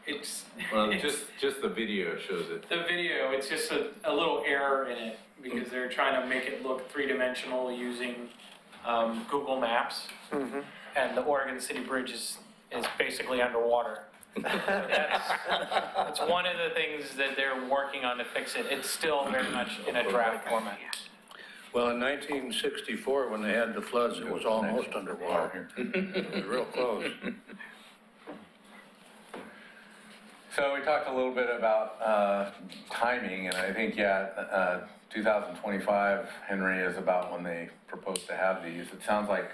[SPEAKER 2] It's
[SPEAKER 4] Well, just the video shows it.
[SPEAKER 2] the video. It's just a little error in it because they're trying to make it look three-dimensional using Google Maps, and the Oregon City Bridge is basically underwater. That's one of the things that they're working on to fix it. It's still very much in a draft format.
[SPEAKER 1] Well, in 1964, when they had the floods, it was almost underwater. It was real close.
[SPEAKER 4] So we talked a little bit about timing, and I think, 2025, Henry, is about when they propose to have these. It sounds like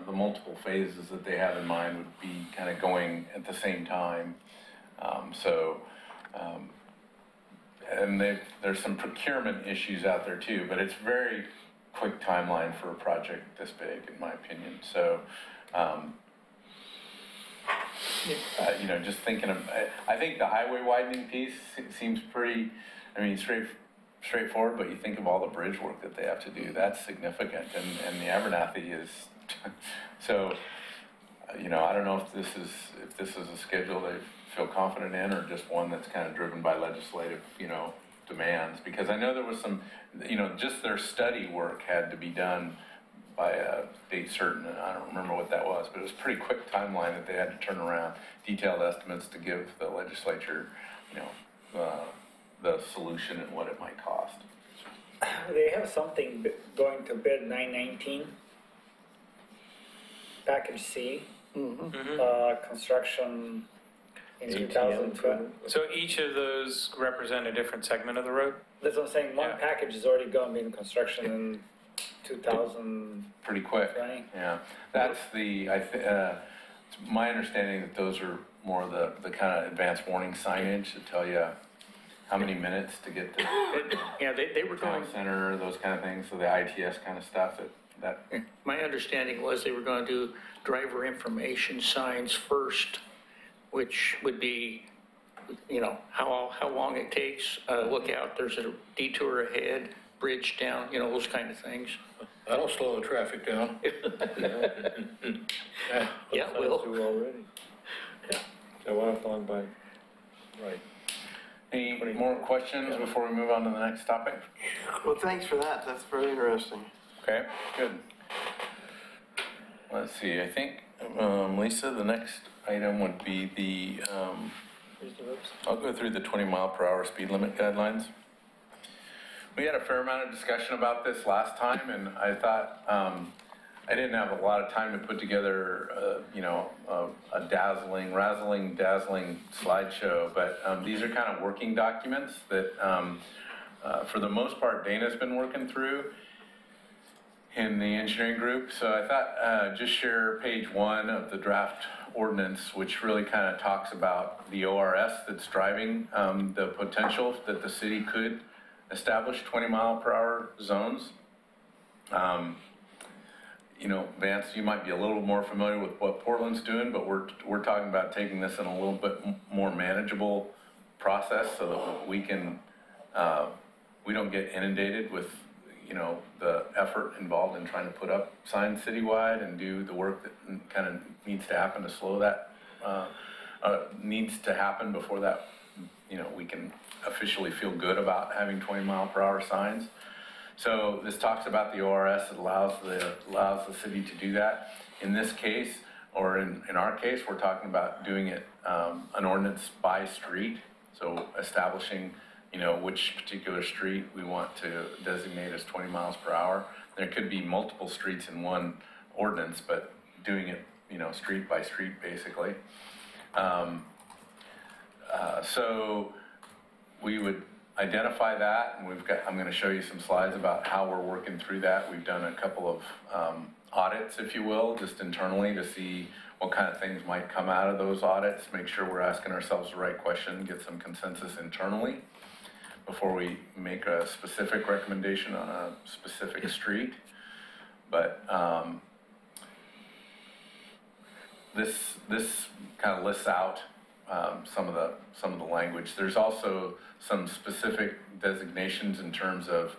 [SPEAKER 4] the multiple phases that they have in mind would be kind of going at the same time. And there's some procurement issues out there too, but it's very quick timeline for a project this big, in my opinion. So, just thinking of, I think the highway widening piece seems pretty, straightforward, but you think of all the bridge work that they have to do, that's significant, and the Abernathy is, so, I don't know if this is a schedule they feel confident in, or just one that's kind of driven by legislative, demands, because I know there was some, just their study work had to be done by a date certain, and I don't remember what that was, but it was a pretty quick timeline that they had to turn around, detailed estimates to give the legislature, the solution and what it might cost.
[SPEAKER 9] They have something going to bid 919, package C, construction in 2012.
[SPEAKER 2] So each of those represent a different segment of the road?
[SPEAKER 9] That's what I'm saying, one package is already going to be in construction in 2020.
[SPEAKER 4] Pretty quick, yeah. That's it's my understanding that those are more the kind of advanced warning signage that tell you how many minutes to get to
[SPEAKER 3] they were
[SPEAKER 4] town
[SPEAKER 3] going,
[SPEAKER 4] center, those kind of things, so the ITS kind of stuff that
[SPEAKER 3] my understanding was they were going to do driver information signs first, which would be, how long it takes, look out, there's a detour ahead, bridge down, those kind of things.
[SPEAKER 1] That'll slow the traffic down.
[SPEAKER 3] Yeah, it will.
[SPEAKER 6] Already. I want to find by,
[SPEAKER 4] right. Any more questions before we move on to the next topic?
[SPEAKER 11] Well, thanks for that. That's very interesting.
[SPEAKER 4] Okay, good. Let's see, I think, Lisa, the next item would be the,
[SPEAKER 9] Here's the website.
[SPEAKER 4] I'll go through the 20-mile-per-hour speed limit guidelines. We had a fair amount of discussion about this last time, and I thought, I didn't have a lot of time to put together, a dazzling slideshow, but these are kind of working documents that, for the most part, Dana's been working through in the engineering group. So I thought just share page 1 of the draft ordinance, which really kind of talks about the ORS that's driving the potential that the city could establish 20-mile-per-hour zones. Vance, you might be a little more familiar with what Portland's doing, but we're talking about taking this in a little bit more manageable process so that we can, we don't get inundated with, the effort involved in trying to put up signs citywide and do the work that kind of needs to happen to slow that, needs to happen before that, we can officially feel good about having 20-mile-per-hour signs. So this talks about the ORS. It allows the city to do that. In this case, or in our case, we're talking about doing it an ordinance by street. So establishing, which particular street we want to designate as 20 miles per hour. There could be multiple streets in one ordinance, but doing it, street by street, basically. So we would identify that, and I'm going to show you some slides about how we're working through that. We've done a couple of audits, if you will, just internally to see what kind of things might come out of those audits, make sure we're asking ourselves the right question, get some consensus internally before we make a specific recommendation on a specific street. But this kind of lists out some of the language. There's also some specific designations in terms of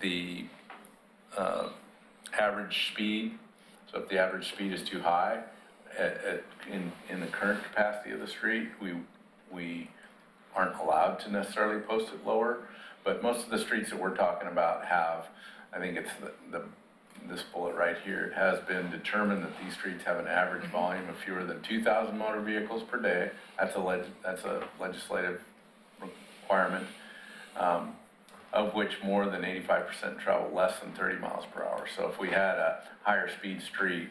[SPEAKER 4] the average speed. So if the average speed is too high in the current capacity of the street, we aren't allowed to necessarily post it lower. But most of the streets that we're talking about have, I think it's this bullet right here, it has been determined that these streets have an average volume of fewer than 2,000 motor vehicles per day. That's a legislative requirement, of which more than 85% travel less than 30 miles per hour. So if we had a higher speed street,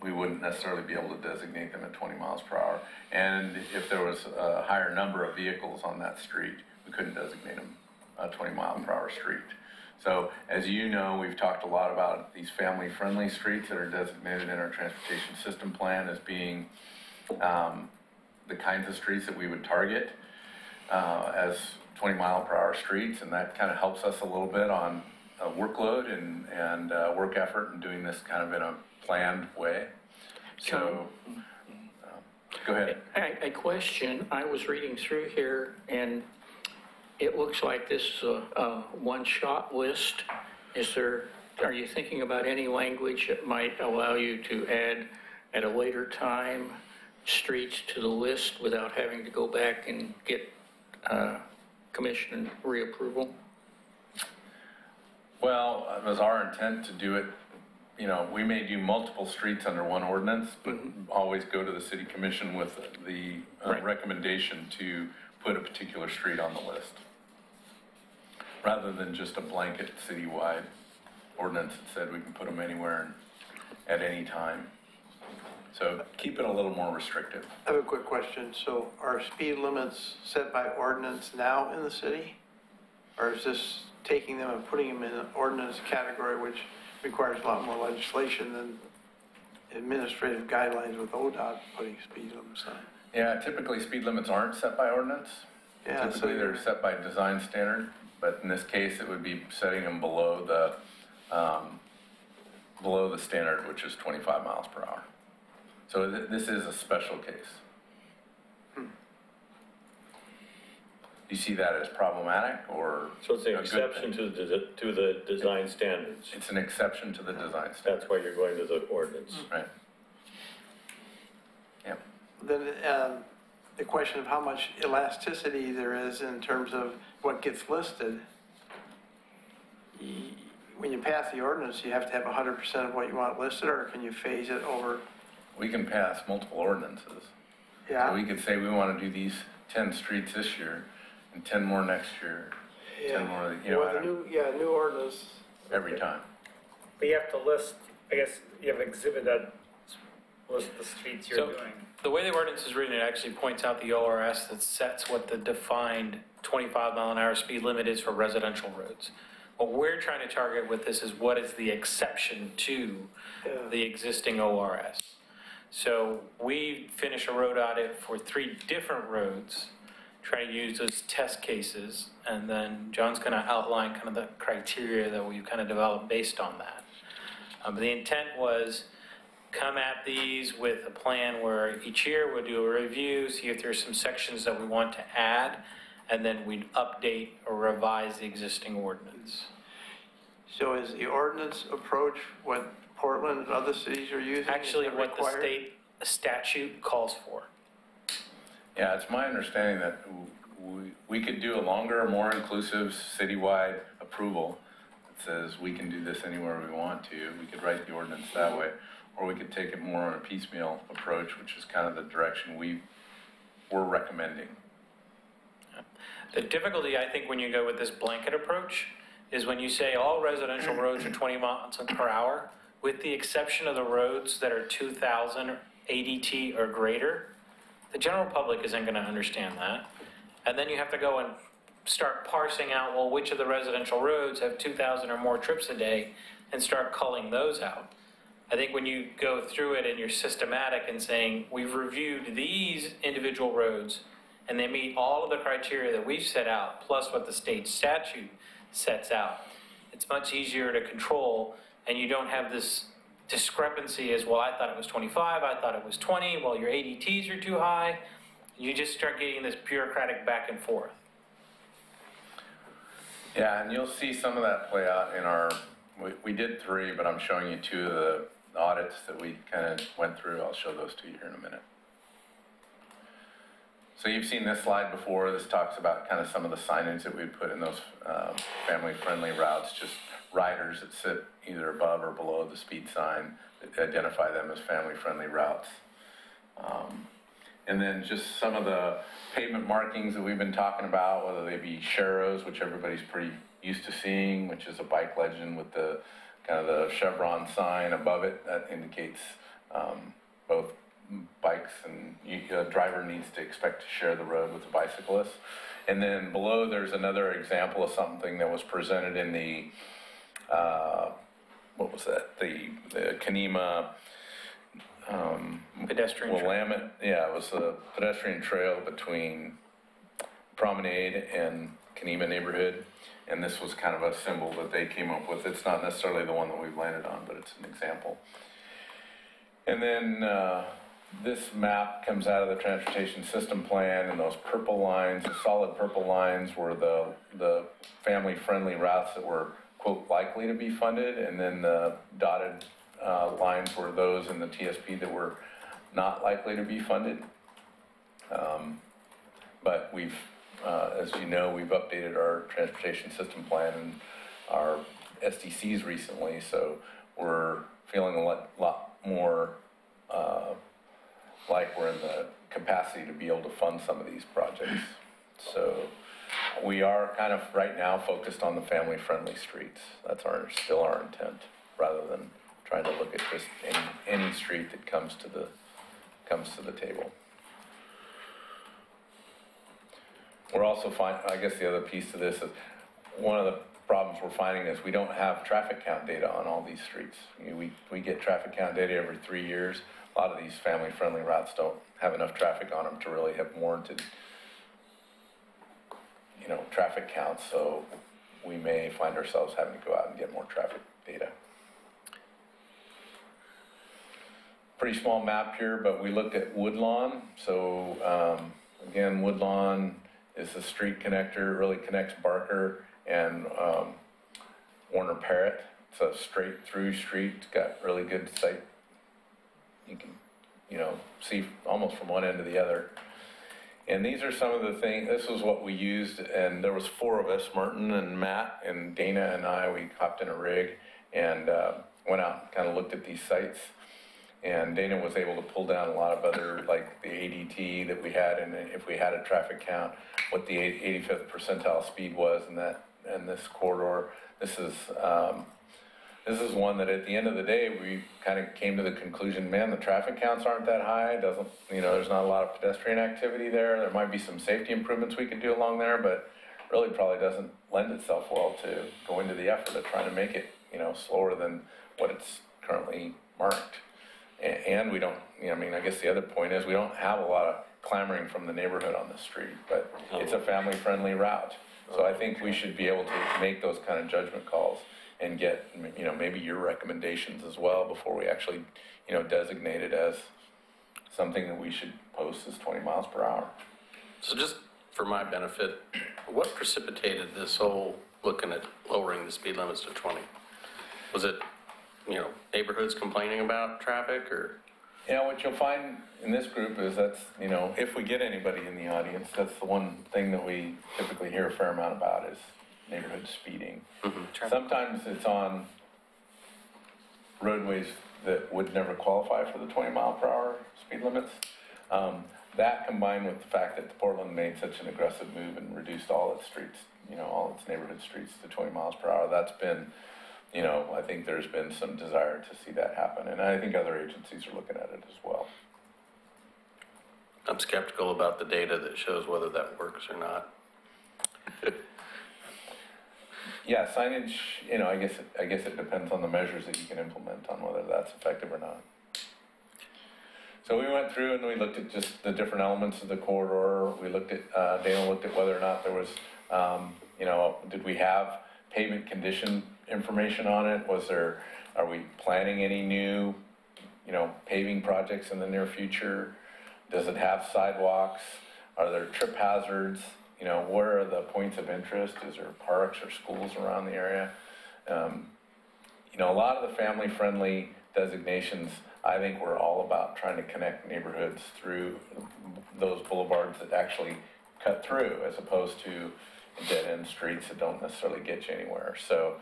[SPEAKER 4] we wouldn't necessarily be able to designate them at 20 miles per hour. And if there was a higher number of vehicles on that street, we couldn't designate them a 20 mile per hour street. So as you know, we've talked a lot about these family-friendly streets that are designated in our transportation system plan as being the kinds of streets that we would target as 20 mile per hour streets, and that kind of helps us a little bit on workload and work effort and doing this kind of in a planned way. So, go ahead.
[SPEAKER 3] A question, I was reading through here and it looks like this is a one-shot list. Are you thinking about any language that might allow you to add at a later time streets to the list without having to go back and get commission reapproval?
[SPEAKER 4] Well, it was our intent to do it, we may do multiple streets under one ordinance, but always go to the city commission with the recommendation to put a particular street on the list, rather than just a blanket citywide ordinance that said we can put them anywhere and at any time. So keep it a little more restrictive.
[SPEAKER 11] I have a quick question. So are speed limits set by ordinance now in the city? Or is this taking them and putting them in an ordinance category, which requires a lot more legislation than administrative guidelines with ODOT putting speed limits on?
[SPEAKER 4] Yeah, typically speed limits aren't set by ordinance.
[SPEAKER 11] Yeah,
[SPEAKER 4] Typically they're set by design standard, but in this case it would be setting them below the standard, which is 25 miles per hour. So this is a special case. You see that as problematic or?
[SPEAKER 6] So it's an
[SPEAKER 4] a good
[SPEAKER 6] exception
[SPEAKER 4] thing?
[SPEAKER 6] to the design standards.
[SPEAKER 4] It's an exception to the design standard.
[SPEAKER 6] That's why you're going to the ordinance.
[SPEAKER 4] Right. Yeah.
[SPEAKER 11] Then the question of how much elasticity there is in terms of what gets listed when you pass the ordinance, you have to have 100% of what you want listed, or can you phase it over?
[SPEAKER 4] We can pass multiple ordinances. So
[SPEAKER 11] Yeah,
[SPEAKER 4] we could say we want to do these 10 streets this year and 10 more next year, 10 more, you know,
[SPEAKER 11] well, the new ordinance.
[SPEAKER 4] every time.
[SPEAKER 9] But you have to list, I guess, you have an exhibit that lists the streets you're
[SPEAKER 2] So-
[SPEAKER 9] doing.
[SPEAKER 2] The way the ordinance is written, it actually points out the ORS that sets what the defined 25-mile-an-hour speed limit is for residential roads. What we're trying to target with this is what is the exception to the existing ORS. So we finish a road audit for 3 different roads, try to use those test cases, and then John's going to outline kind of the criteria that we've kind of developed based on that. But the intent was come at these with a plan where each year we'll do a review, see if there's some sections that we want to add, and then we'd update or revise the existing ordinance.
[SPEAKER 11] So is the ordinance approach what Portland and other cities are using?
[SPEAKER 2] Actually,
[SPEAKER 11] Is that
[SPEAKER 2] what the
[SPEAKER 11] required?
[SPEAKER 2] state statute calls for.
[SPEAKER 4] Yeah, it's my understanding that we could do a longer, more inclusive citywide approval that says we can do this anywhere we want to. We could write the ordinance that way, or we could take it more on a piecemeal approach, which is kind of the direction we're recommending.
[SPEAKER 2] The difficulty, I think, when you go with this blanket approach is when you say all residential roads are 20 miles per hour, with the exception of the roads that are 2,000 ADT or greater, the general public isn't going to understand that. And then you have to go and start parsing out, well, which of the residential roads have 2,000 or more trips a day, and start culling those out. I think when you go through it and you're systematic and saying, we've reviewed these individual roads, and they meet all of the criteria that we've set out, plus what the state statute sets out, it's much easier to control, and you don't have this discrepancy as, well, I thought it was 25, I thought it was 20, well, your ADTs are too high. You just start getting this bureaucratic back and forth.
[SPEAKER 4] Yeah, and you'll see some of that play out in our, we did 3, but I'm showing you 2 of the audits that we kind of went through. I'll show those to you here in a minute. So you've seen this slide before. This talks about kind of some of the signage that we put in those family-friendly routes, just riders that sit either above or below the speed sign that identify them as family-friendly routes. And then just some of the pavement markings that we've been talking about, whether they be Sharrows, which everybody's pretty used to seeing, which is a bike legend with the kind of the chevron sign above it that indicates both bikes and a driver needs to expect to share the road with the bicyclist. And then below there's another example of something that was presented in the, what was that? The Kenema
[SPEAKER 2] Pedestrian trail.
[SPEAKER 4] Willamette, yeah, it was a pedestrian trail between Promenade and Kenema neighborhood. And this was kind of a symbol that they came up with. It's not necessarily the one that we've landed on, but it's an example. And then this map comes out of the transportation system plan, and those purple lines, the solid purple lines were the family-friendly routes that were, quote, likely to be funded, and then the dotted lines were those in the TSP that were not likely to be funded. But we've, as you know, we've updated our transportation system plan and our SDCs recently, so we're feeling a lot more like we're in the capacity to be able to fund some of these projects. So we are kind of right now focused on the family-friendly streets. That's still our intent, rather than trying to look at just any street that comes to the table. We're also I guess the other piece to this is one of the problems we're finding is we don't have traffic count data on all these streets. We get traffic count data every 3 years. A lot of these family-friendly routes don't have enough traffic on them to really have warranted, traffic counts. So we may find ourselves having to go out and get more traffic data. Pretty small map here, but we looked at Woodlawn. So again, Woodlawn is the street connector. It really connects Barker and Warner Parrott. It's a straight through street. It's got really good sight. You can, see almost from one end to the other. And these are some of the things, this was what we used, and there was 4 of us, Martin and Matt and Dana and I, we hopped in a rig and went out and kind of looked at these sites. And Dana was able to pull down a lot of other, like the ADT that we had, and if we had a traffic count, what the 85th percentile speed was in this corridor. This is one that at the end of the day, we kind of came to the conclusion, man, the traffic counts aren't that high. Doesn't, there's not a lot of pedestrian activity there. There might be some safety improvements we could do along there, but really probably doesn't lend itself well to go into the effort of trying to make it, slower than what it's currently marked. And we don't, I guess the other point is we don't have a lot of clamoring from the neighborhood on the street, but it's a family-friendly route. So I think we should be able to make those kind of judgment calls and get, maybe your recommendations as well before we actually, designate it as something that we should post as 20 miles per hour.
[SPEAKER 7] So just for my benefit, what precipitated this whole looking at lowering the speed limits to 20? Was it, neighborhoods complaining about traffic or?
[SPEAKER 4] What you'll find in this group is that's, if we get anybody in the audience, that's the one thing that we typically hear a fair amount about is neighborhood speeding.
[SPEAKER 7] Mm-hmm.
[SPEAKER 4] Sometimes it's on roadways that would never qualify for the 20 mile per hour speed limits. That combined with the fact that Portland made such an aggressive move and reduced all its streets, all its neighborhood streets to 20 miles per hour, that's been, I think there's been some desire to see that happen. And I think other agencies are looking at it as well.
[SPEAKER 7] I'm skeptical about the data that shows whether that works or not.
[SPEAKER 4] Yeah, signage, I guess it depends on the measures that you can implement on whether that's effective or not. So we went through and we looked at just the different elements of the corridor. We looked at, Dana looked at whether or not there was, did we have pavement condition information on it? Are we planning any new, paving projects in the near future? Does it have sidewalks? Are there trip hazards? Where are the points of interest? Is there parks or schools around the area? A lot of the family-friendly designations, I think we're all about trying to connect neighborhoods through those boulevards that actually cut through, as opposed to dead-end streets that don't necessarily get you anywhere. So,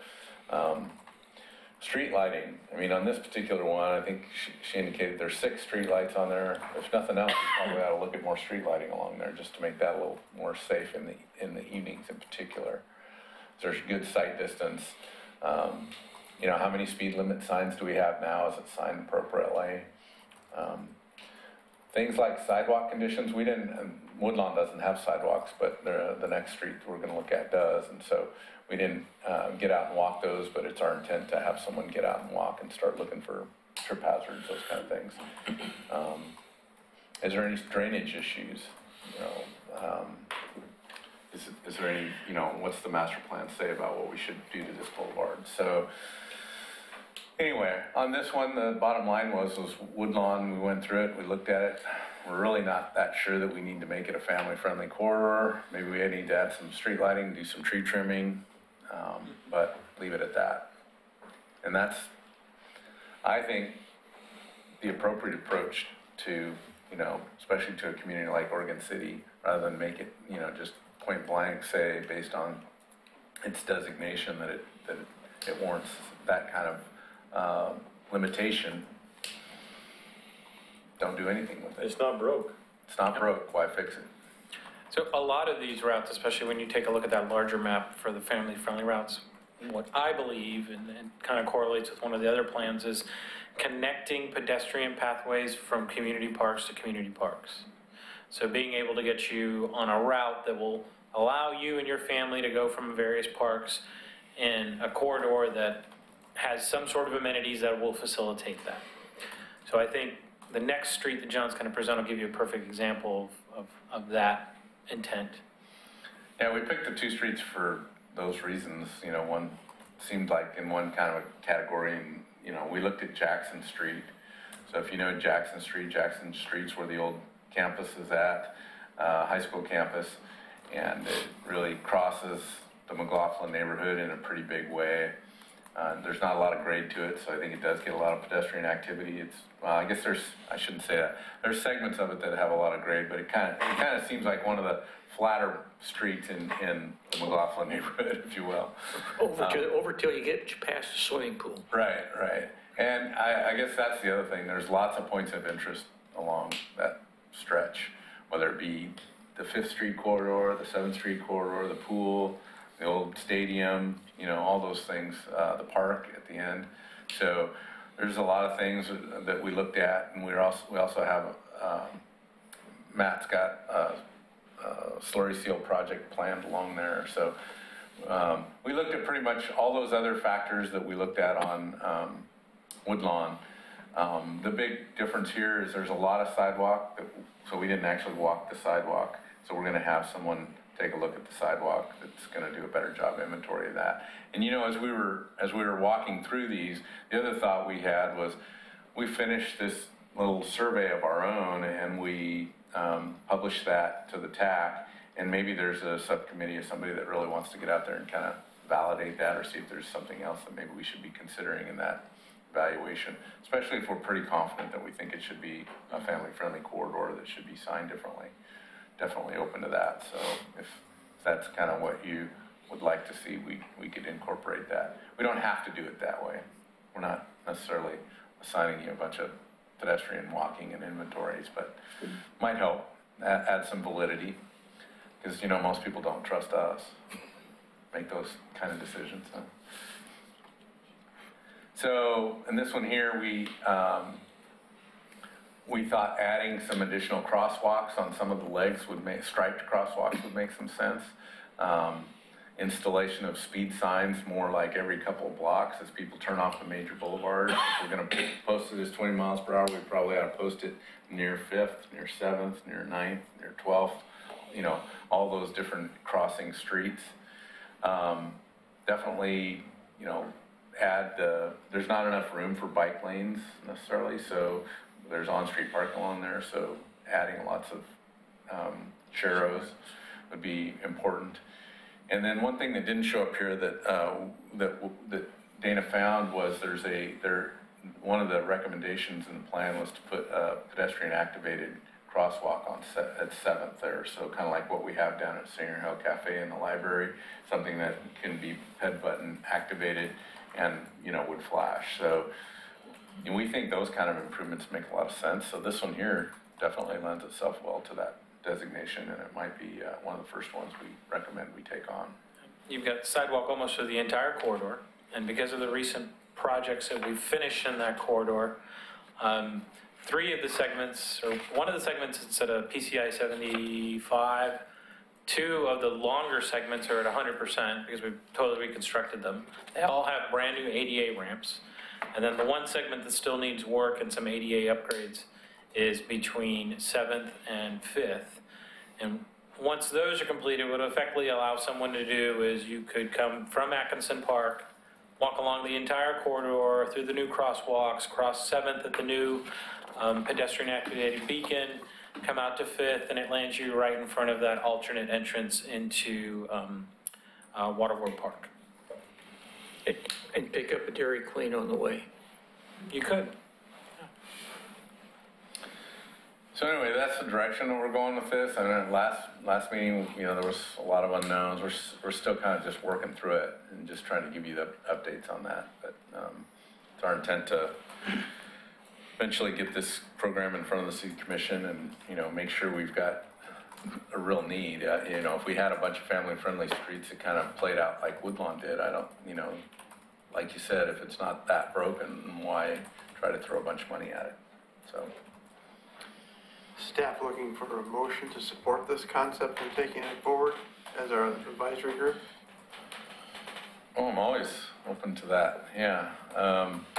[SPEAKER 4] street lighting, on this particular one, I think she indicated there's 6 street lights on there. If nothing else, we probably ought to look at more street lighting along there just to make that a little more safe in the evenings in particular. There's good sight distance. How many speed limit signs do we have now? Is it signed appropriately? Things like sidewalk conditions, Woodlawn doesn't have sidewalks, but the next street we're going to look at does, and so we didn't get out and walk those, but it's our intent to have someone get out and walk and start looking for trip hazards, those kind of things. Is there any drainage issues? Is there any, what's the master plan say about what we should do to this boulevard? So anyway, on this one, the bottom line was Woodlawn. We went through it, we looked at it. We're really not that sure that we need to make it a family-friendly corridor. Maybe we need to add some street lighting, do some tree trimming, but leave it at that. And that's, I think, the appropriate approach to, especially to a community like Oregon City, rather than make it, just point blank say based on its designation that it warrants that kind of limitation. Don't do anything with it.
[SPEAKER 6] It's not broke.
[SPEAKER 4] It's not broke, why fix it?
[SPEAKER 2] So a lot of these routes, especially when you take a look at that larger map for the family-friendly routes, what I believe, and kind of correlates with one of the other plans, is connecting pedestrian pathways from community parks to community parks. So being able to get you on a route that will allow you and your family to go from various parks in a corridor that has some sort of amenities that will facilitate that. So I think the next street that John's going to present will give you a perfect example of that intent.
[SPEAKER 4] Yeah, we picked the 2 streets for those reasons. One seemed like in one kind of a category, and, we looked at Jackson Street. So if you know Jackson Street's where the old campus is at, high school campus, and it really crosses the McLaughlin neighborhood in a pretty big way. There's not a lot of grade to it, so I think it does get a lot of pedestrian activity. Well, I guess I shouldn't say that. There's segments of it that have a lot of grade, but it kind of seems like one of the flatter streets in the McLaughlin neighborhood, if you will.
[SPEAKER 3] Over till you get past the swimming pool.
[SPEAKER 4] Right. And I guess that's the other thing. There's lots of points of interest along that stretch, whether it be the 5th Street corridor, the 7th Street corridor, the pool, the old stadium, all those things, the park at the end. So there's a lot of things that we looked at, and we also have, Matt's got a slurry seal project planned along there. So we looked at pretty much all those other factors that we looked at on Woodlawn. The big difference here is there's a lot of sidewalk, so we didn't actually walk the sidewalk. So we're gonna have someone take a look at the sidewalk that's gonna do a better job inventory of that. And as we were walking through these, the other thought we had was, we finished this little survey of our own and we published that to the TAC, and maybe there's a subcommittee or somebody that really wants to get out there and kind of validate that, or see if there's something else that maybe we should be considering in that evaluation, especially if we're pretty confident that we think it should be a family-friendly corridor that should be signed differently. Definitely open to that. So if that's kind of what you would like to see, we could incorporate that. We don't have to do it that way. We're not necessarily assigning you a bunch of pedestrian walking and inventories, but might help add some validity, because most people don't trust us make those kind of decisions. So in this one here, we thought adding some additional crosswalks on some of the legs striped crosswalks would make some sense. Installation of speed signs more like every couple of blocks as people turn off the major boulevards. If we're gonna post it as 20 miles per hour, we probably ought to post it near 5th, near 7th, near 9th, near 12th, all those different crossing streets. Definitely, there's not enough room for bike lanes necessarily, so there's on-street parking along there, so adding lots of sharrows would be important. And then one thing that didn't show up here that Dana found was one of the recommendations in the plan was to put a pedestrian activated crosswalk at 7th there, so kind of like what we have down at Singer Hill Cafe in the library, something that can be head button activated and would flash. So we think those kind of improvements make a lot of sense. So this one here definitely lends itself well to that designation, and it might be one of the first ones we recommend we take on.
[SPEAKER 2] You've got sidewalk almost through the entire corridor, and because of the recent projects that we've finished in that corridor, three of the segments, or one of the segments is at a PCI 75, two of the longer segments are at 100% because we've totally reconstructed them. They all have brand new ADA ramps. And then the one segment that still needs work and some ADA upgrades is between 7th and 5th. And once those are completed, what it would effectively allow someone to do is you could come from Atkinson Park, walk along the entire corridor through the new crosswalks, cross 7th at the new pedestrian activated beacon, come out to 5th, and it lands you right in front of that alternate entrance into Waterworld Park.
[SPEAKER 3] And pick up a Dairy Queen on the way.
[SPEAKER 2] You could.
[SPEAKER 4] So anyway, that's the direction that we're going with this. And then last meeting, there was a lot of unknowns. We're still kind of just working through it and just trying to give you the updates on that. But it's our intent to eventually get this program in front of the city commission and make sure we've got a real need. If we had a bunch of family-friendly streets that kind of played out like Woodlawn did, I don't, like you said, if it's not that broken, why try to throw a bunch of money at it? So.
[SPEAKER 11] Staff looking for a motion to support this concept and taking it forward as our advisory group?
[SPEAKER 4] Oh, I'm always open to that, yeah.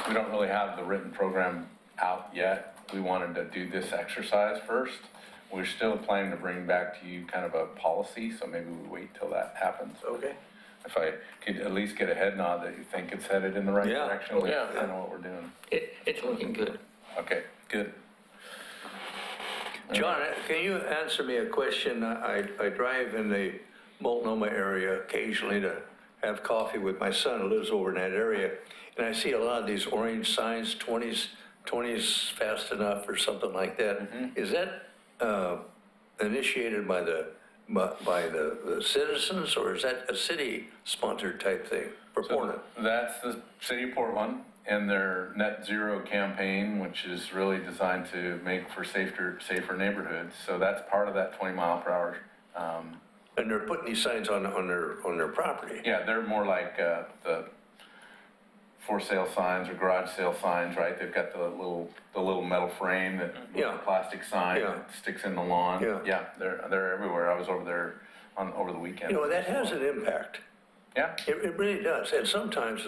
[SPEAKER 4] We don't really have the written program out yet. We wanted to do this exercise first. We're still planning to bring back to you kind of a policy, so maybe we wait till that happens.
[SPEAKER 10] Okay.
[SPEAKER 4] If I could at least get a head nod that you think it's headed in the right direction, we
[SPEAKER 3] yeah.
[SPEAKER 4] kind of know what we're doing.
[SPEAKER 3] It's looking good.
[SPEAKER 4] Okay, good.
[SPEAKER 10] John, can you answer me a question? I drive in the Multnomah area occasionally to have coffee with my son who lives over in that area, and I see a lot of these orange signs, 20s fast enough or something like that. Is that initiated by the citizens, or is that a city-sponsored type thing for Portland?
[SPEAKER 4] That's the city of Portland and their net zero campaign, which is really designed to make for safer neighborhoods. So that's part of that 20 mile per hour.
[SPEAKER 10] And they're putting these signs on their property.
[SPEAKER 4] Yeah, they're more like the for sale signs or garage sale signs, right? They've got the little metal frame that with the plastic sign that sticks in the lawn. Yeah, they're everywhere. I was over there over the weekend.
[SPEAKER 10] You know, that has an impact.
[SPEAKER 4] Yeah,
[SPEAKER 10] it really does. And sometimes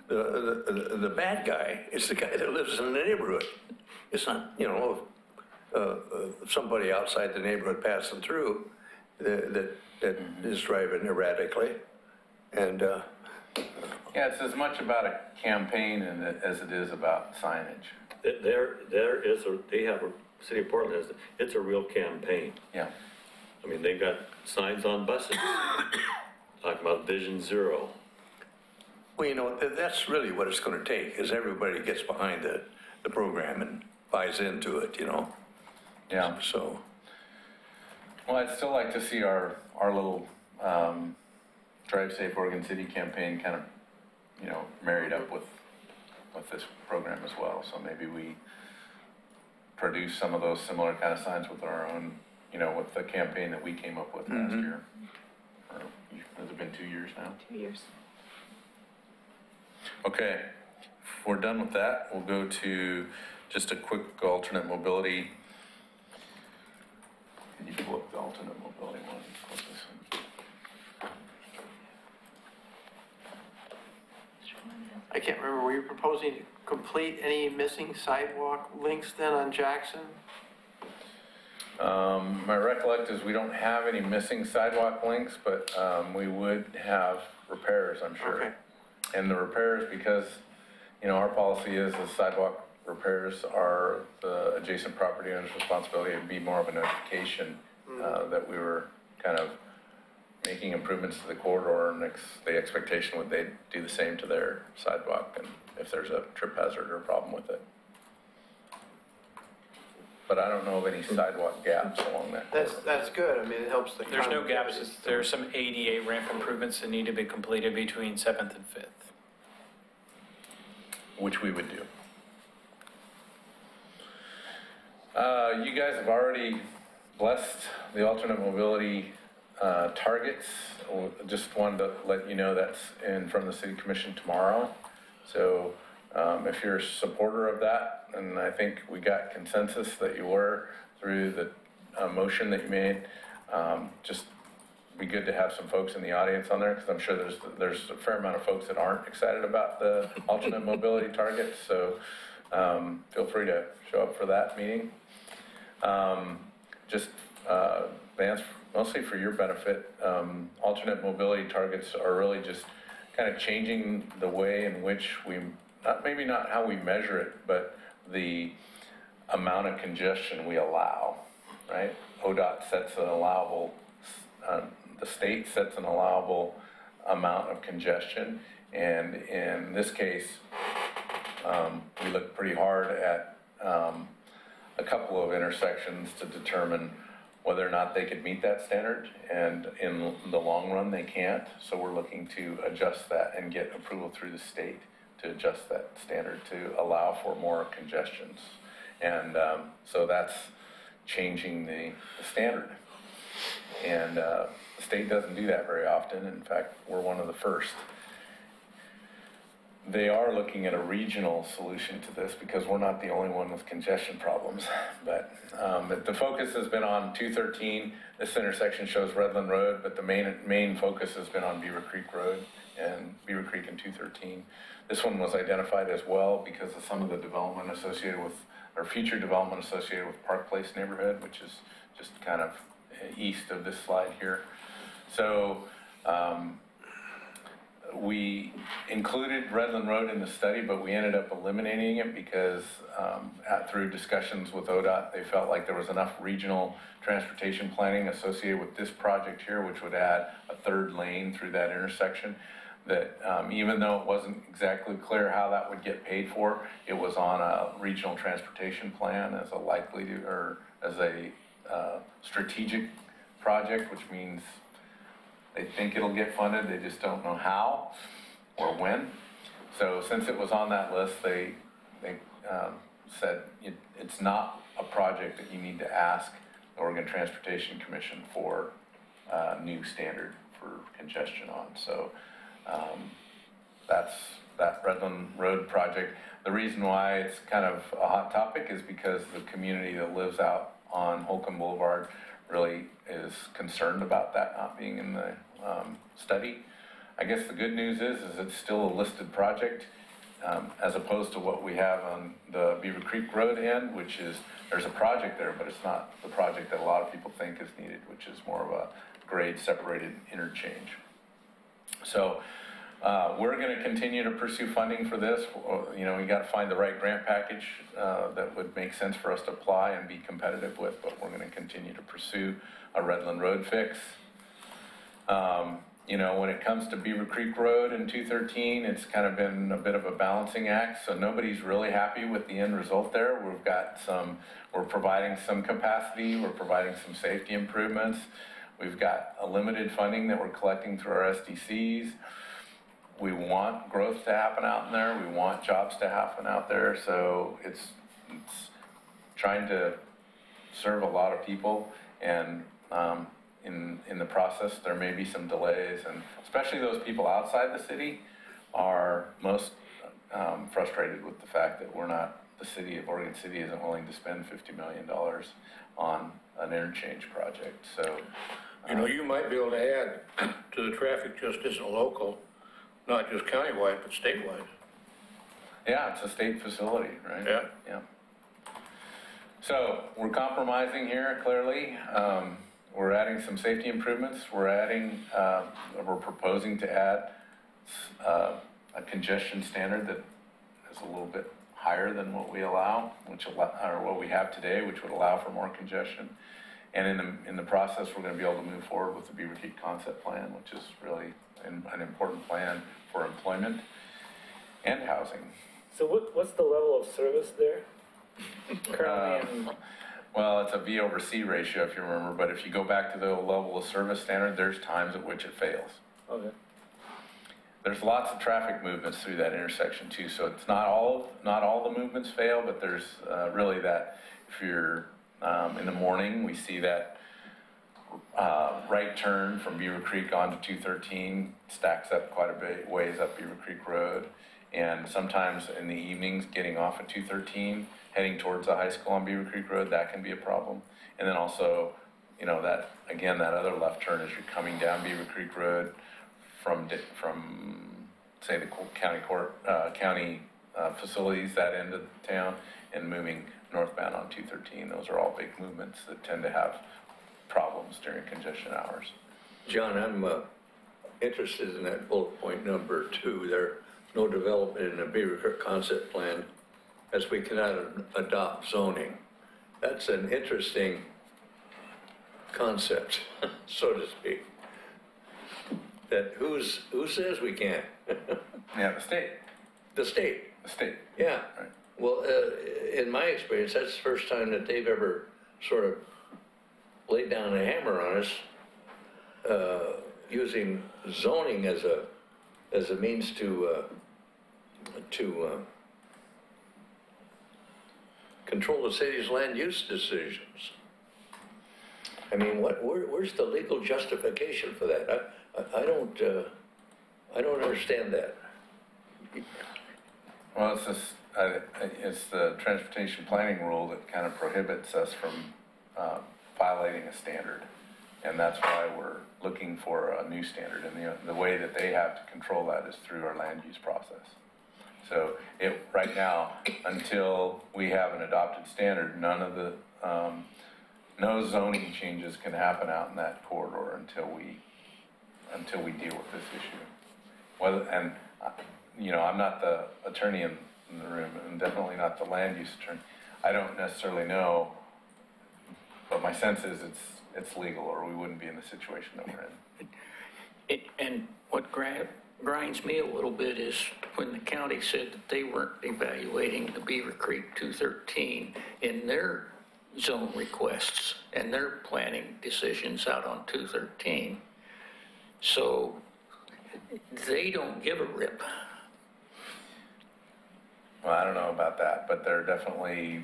[SPEAKER 10] the bad guy is the guy that lives in the neighborhood. It's not, you know, somebody outside the neighborhood passing through that is driving erratically. And
[SPEAKER 4] yeah, it's as much about a campaign as it is about signage.
[SPEAKER 6] They have a, City of Portland it's a real campaign.
[SPEAKER 4] Yeah.
[SPEAKER 6] I mean, they've got signs on buses talking about Vision Zero.
[SPEAKER 10] well, you know, that's really what it's going to take, is everybody gets behind the program and buys into it, you know.
[SPEAKER 4] Yeah.
[SPEAKER 10] So.
[SPEAKER 4] Well, I'd still like to see our little Drive Safe Oregon City campaign kind of, you know, married up with this program as well. So maybe we produce some of those similar kind of signs with our own, you know, with the campaign that we came up with last year. Or, has it been 2 years now?
[SPEAKER 5] 2 years.
[SPEAKER 4] Okay, if we're done with that, we'll go to just a quick alternate mobility. Can you pull up the alternate mobility one? Put this in.
[SPEAKER 11] I can't remember, were you proposing to complete any missing sidewalk links then on Jackson?
[SPEAKER 4] My recollect is we don't have any missing sidewalk links, but we would have repairs, I'm sure.
[SPEAKER 11] Okay.
[SPEAKER 4] And the repairs, because, you know, our policy is the sidewalk repairs are the adjacent property owner's responsibility. It'd be more of a notification that we were kind of making improvements to the corridor, and the expectation would they do the same to their sidewalk, and if there's a trip hazard or a problem with it. But I don't know of any sidewalk gaps along that corridor.
[SPEAKER 11] That's good, I mean, it helps the.
[SPEAKER 2] There's no gaps, there are some ADA ramp improvements that need to be completed between 7th and 5th.
[SPEAKER 4] Which we would do. You guys have already blessed the alternate mobility targets. Just wanted to let you know that's in front of the City Commission tomorrow. So if you're a supporter of that, and I think we got consensus that you were through the motion that you made, just be good to have some folks in the audience on there, because I'm sure there's a fair amount of folks that aren't excited about the alternate mobility targets. So feel free to show up for that meeting. Vance, mostly for your benefit, alternate mobility targets are really just kind of changing the way in which maybe not how we measure it, but the amount of congestion we allow, right? ODOT sets an allowable, the state sets an allowable amount of congestion, and in this case, we looked pretty hard at a couple of intersections to determine whether or not they could meet that standard, and in the long run they can't, so we're looking to adjust that and get approval through the state to adjust that standard to allow for more congestions. And so that's changing the standard. And the state doesn't do that very often. In fact, we're one of the first. They are looking at a regional solution to this because we're not the only one with congestion problems. But the focus has been on 213. This intersection shows Redland Road, but the main focus has been on Beaver Creek Road and Beaver Creek and 213. This one was identified as well because of some of the development associated with, or future development associated with Park Place neighborhood, which is just kind of east of this slide here. So we included Redland Road in the study, but we ended up eliminating it because through discussions with ODOT, they felt like there was enough regional transportation planning associated with this project here, which would add a third lane through that intersection, that even though it wasn't exactly clear how that would get paid for, it was on a regional transportation plan as a likely to, or as a strategic project, which means they think it'll get funded, they just don't know how or when. So since it was on that list, they said it's not a project that you need to ask the Oregon Transportation Commission for a new standard for congestion on. So that's that Redland Road project. The reason why it's kind of a hot topic is because the community that lives out on Holcomb Boulevard really is concerned about that not being in the study. I guess the good news is it's still a listed project, as opposed to what we have on the Beaver Creek Road end, which is, there's a project there, but it's not the project that a lot of people think is needed, which is more of a grade separated interchange. So we're going to continue to pursue funding for this. You know, we got to find the right grant package that would make sense for us to apply and be competitive with, but we're going to continue to pursue a Redland Road fix. You know, when it comes to Beaver Creek Road and 213, it's kind of been a bit of a balancing act, so nobody's really happy with the end result there. We're providing some capacity, we're providing some safety improvements. We've got a limited funding that we're collecting through our SDCs. We want growth to happen out in there, we want jobs to happen out there, so it's trying to serve a lot of people, and in the process, there may be some delays, and especially those people outside the city are most frustrated with the fact that the city of Oregon City isn't willing to spend $50 million on an interchange project. So,
[SPEAKER 1] You know, you might be able to add to the traffic just isn't local, not just countywide, but statewide.
[SPEAKER 4] Yeah, it's a state facility, right?
[SPEAKER 1] Yeah.
[SPEAKER 4] Yeah. So we're compromising here, clearly. We're adding some safety improvements. We're proposing to add a congestion standard that is a little bit higher than what we allow, or what we have today, which would allow for more congestion. And in the process, we're going to be able to move forward with the Beaver Creek Concept Plan, which is really an important plan for employment and housing.
[SPEAKER 9] So what's the level of service there? Currently
[SPEAKER 4] Well, it's a V over C ratio, if you remember, but if you go back to the level of service standard, there's times at which it fails.
[SPEAKER 9] Okay.
[SPEAKER 4] There's lots of traffic movements through that intersection too, so it's not all the movements fail, but there's really that, if you're in the morning, we see that right turn from Beaver Creek onto 213 stacks up quite a bit ways up Beaver Creek Road, and sometimes in the evenings getting off at 213 heading towards the high school on Beaver Creek Road, that can be a problem. And then also, you know, that other left turn as you're coming down Beaver Creek Road from say the county facilities, that end of town, and moving northbound on 213. Those are all big movements that tend to have problems during congestion hours.
[SPEAKER 10] John, I'm interested in that bullet point number 2. There's no development in the Beaver Creek Concept Plan as we cannot adopt zoning. That's an interesting concept, so to speak. That who says we can't?
[SPEAKER 4] Yeah, the state.
[SPEAKER 10] The state.
[SPEAKER 4] The state.
[SPEAKER 10] Yeah.
[SPEAKER 4] Right.
[SPEAKER 10] Well, in my experience, that's the first time that they've ever sort of laid down a hammer on us, using zoning as a means to control the city's land use decisions. I mean, where's the legal justification for that? I don't understand that.
[SPEAKER 4] Well, it's the transportation planning rule that kind of prohibits us from violating a standard. And that's why we're looking for a new standard. And the way that they have to control that is through our land use process. So right now, until we have an adopted standard, no zoning changes can happen out in that corridor until we deal with this issue. You know, I'm not the attorney in the room, and definitely not the land use attorney. I don't necessarily know, but my sense is it's legal, or we wouldn't be in the situation that we're in.
[SPEAKER 3] And what Grant grinds me a little bit is when the county said that they weren't evaluating the Beaver Creek 213 in their zone requests and their planning decisions out on 213. So they don't give a rip.
[SPEAKER 4] Well, I don't know about that, but they're definitely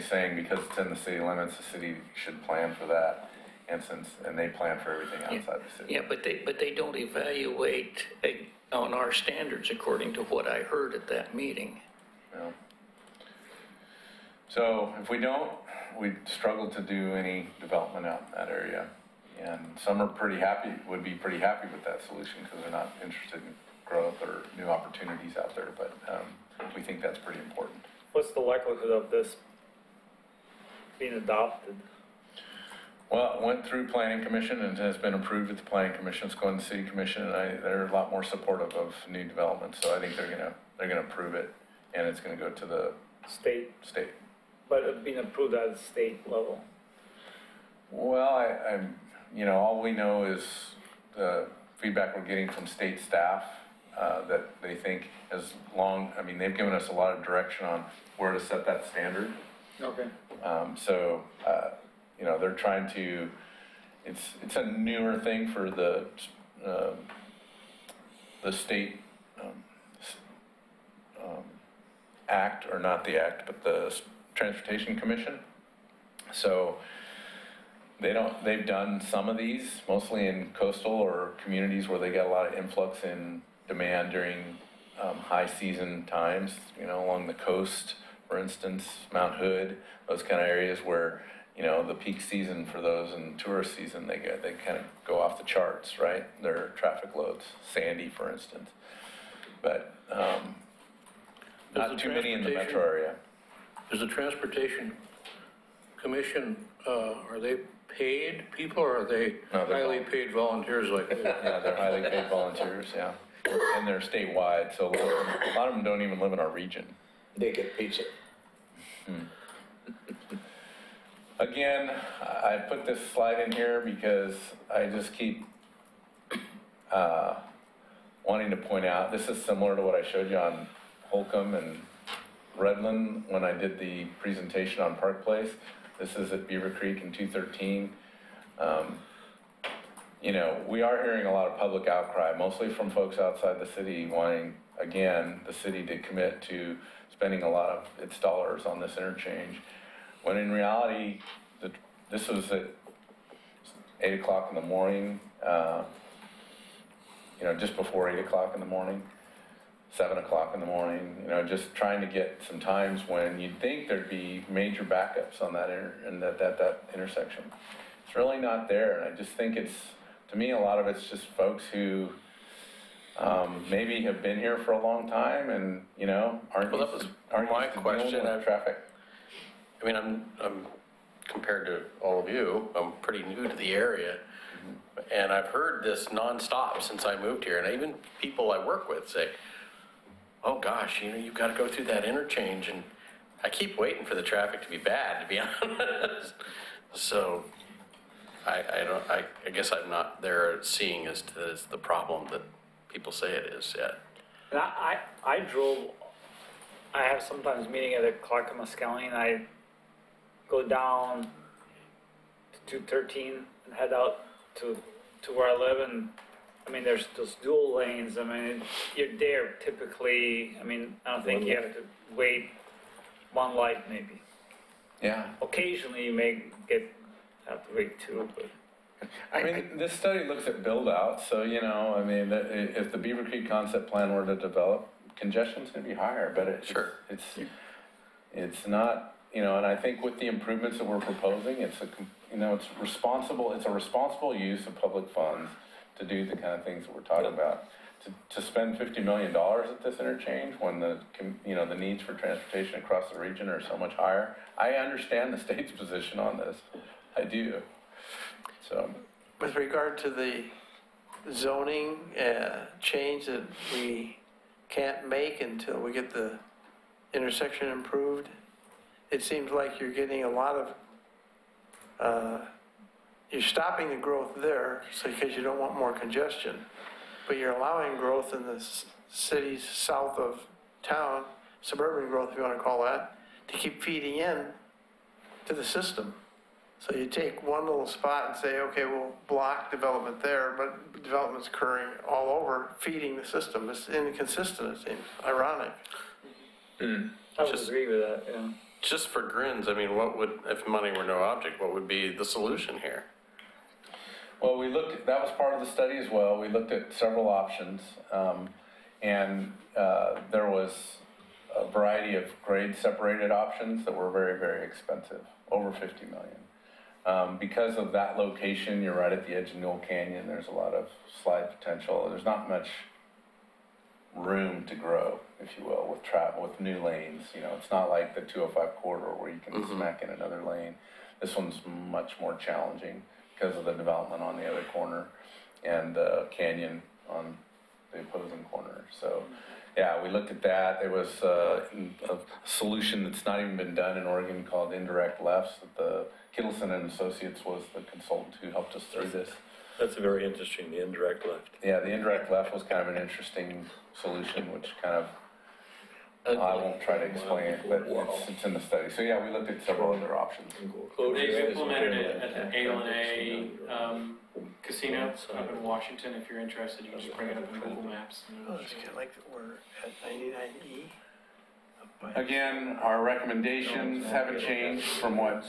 [SPEAKER 4] saying because it's in the city limits, the city should plan for that. And they plan for everything outside the city.
[SPEAKER 3] Yeah, but they don't evaluate on our standards according to what I heard at that meeting.
[SPEAKER 4] Yeah. So if we don't, we struggle to do any development out in that area. And some are would be pretty happy with that solution because they're not interested in growth or new opportunities out there. But we think that's pretty important.
[SPEAKER 9] What's the likelihood of this being adopted?
[SPEAKER 4] Well, it went through Planning Commission and has been approved at the Planning Commission. It's going to the City Commission, and they're a lot more supportive of new development. So I think they're gonna approve it, and it's gonna go to the
[SPEAKER 9] State,
[SPEAKER 4] state.
[SPEAKER 9] but it's been approved at the state level.
[SPEAKER 4] Well, all we know is the feedback we're getting from state staff, that they think they've given us a lot of direction on where to set that standard.
[SPEAKER 9] Okay.
[SPEAKER 4] They're trying to, it's a newer thing for the state, act, or not the act, but the Transportation Commission. So they've done some of these, mostly in coastal or communities where they get a lot of influx in demand during high season times, along the coast, for instance, Mount Hood, those kind of areas where, the peak season for those and tourist season, they kind of go off the charts, right? Their traffic loads, Sandy, for instance. But not too many in the metro area.
[SPEAKER 1] Is the Transportation Commission, are they paid people or are they highly paid volunteers like that?
[SPEAKER 4] Yeah, they're highly paid volunteers, yeah. And they're statewide, so a lot of them don't even live in our region.
[SPEAKER 10] They get pizza.
[SPEAKER 4] Again, I put this slide in here because I just keep wanting to point out, this is similar to what I showed you on Holcomb and Redland when I did the presentation on Park Place. This is at Beaver Creek in 213. We are hearing a lot of public outcry, mostly from folks outside the city wanting, again, the city to commit to spending a lot of its dollars on this interchange. When in reality, this was at 8 o'clock in the morning, just before 8 o'clock in the morning, 7 o'clock in the morning, just trying to get some times when you'd think there'd be major backups on that that intersection. It's really not there, and I just think to me, a lot of it's just folks who maybe have been here for a long time and, aren't
[SPEAKER 7] Well, that was my question.
[SPEAKER 4] Traffic.
[SPEAKER 7] I mean, I'm compared to all of you, I'm pretty new to the area, and I've heard this nonstop since I moved here, and even people I work with say, "Oh gosh, you've got to go through that interchange," and I keep waiting for the traffic to be bad, to be honest. So, I guess I'm not there seeing as the problem that people say it is yet.
[SPEAKER 9] And I drove, I have sometimes meeting at the Clackamas County, and I go down to 213 and head out to where I live, and there's those dual lanes. You're there typically. I don't think you have to wait one light maybe.
[SPEAKER 4] Yeah.
[SPEAKER 9] Occasionally you may have to wait two, but.
[SPEAKER 4] This study looks at build out, so, if the Beaver Creek concept plan were to develop, congestion's gonna be higher, but it's not, and I think with the improvements that we're proposing, it's a responsible use of public funds to do the kind of things that we're talking about. To spend $50 million at this interchange when the needs for transportation across the region are so much higher, I understand the state's position on this. I do. So,
[SPEAKER 11] with regard to the zoning change that we can't make until we get the intersection improved, it seems like you're getting a lot of, you're stopping the growth there because you don't want more congestion. but you're allowing growth in the cities south of town, suburban growth, if you want to call that, to keep feeding in to the system. So you take one little spot and say, okay, we'll block development there, but development's occurring all over, feeding the system. It's inconsistent, it seems, ironic.
[SPEAKER 9] I would agree with that, yeah.
[SPEAKER 7] Just for grins, I mean, what would, if money were no object, what would be the solution here?
[SPEAKER 4] Well, that was part of the study as well. We looked at several options, and there was a variety of grade separated options that were very, very expensive, over 50 million. Because of that location, you're right at the edge of Newell Canyon. There's a lot of slide potential. There's not much room to grow, if you will, with new lanes. You know, it's not like the 205 corridor where you can smack in another lane. This one's much more challenging because of the development on the other corner and the canyon on the opposing corner. So, yeah, we looked at that. There was a solution that's not even been done in Oregon called indirect lefts. The Kittleson and Associates was the consultant who helped us through this.
[SPEAKER 6] That's very interesting, the indirect left.
[SPEAKER 4] Yeah, the indirect left was kind of an interesting solution, which kind of, I won't try to explain it, but it's in the study. So yeah, we looked at several other options.
[SPEAKER 2] They implemented it at the A&A casino up in Washington. If you're interested, you can just bring it up in Google Maps.
[SPEAKER 11] Oh, it's kind of like we're at 99E.
[SPEAKER 4] Again, our recommendations haven't changed from what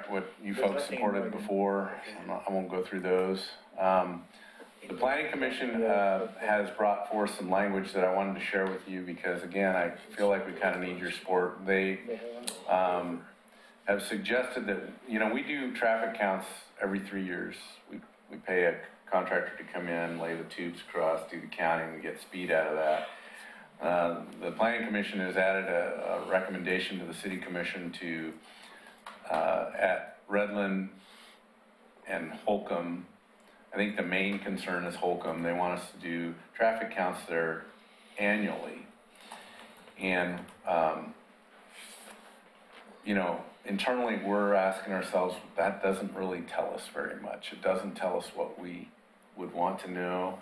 [SPEAKER 4] what you folks supported before. I won't go through those. The Planning Commission has brought forth some language that I wanted to share with you because, again, I feel like we kind of need your support. They have suggested that, you know, we do traffic counts every 3 years. We pay a contractor to come in, lay the tubes across, do the counting, we get speed out of that. The Planning Commission has added a recommendation to the City Commission to, at Redland and Holcomb, I think the main concern is Holcomb. They want us to do traffic counts there annually. And, you know, internally we're asking ourselves, that doesn't really tell us very much. It doesn't tell us what we would want to know.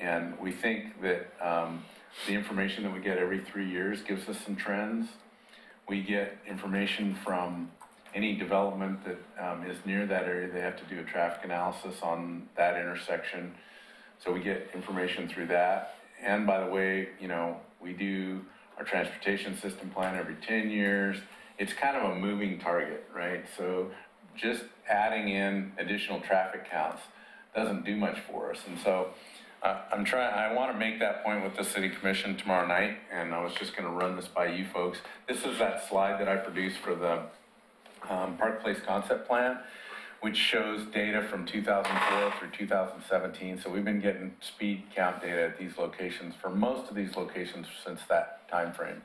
[SPEAKER 4] And we think that the information that we get every 3 years gives us some trends. We get information from any development that is near that area. They have to do a traffic analysis on that intersection. So we get information through that. And by the way, you know, we do our transportation system plan every 10 years. It's kind of a moving target, right? So just adding in additional traffic counts doesn't do much for us. And so I want to make that point with the City Commission tomorrow night, and I was just going to run this by you folks. This is that slide that I produced for the Park Place Concept Plan, which shows data from 2004 through 2017. So we've been getting speed count data at these locations for most of these locations since that time frame.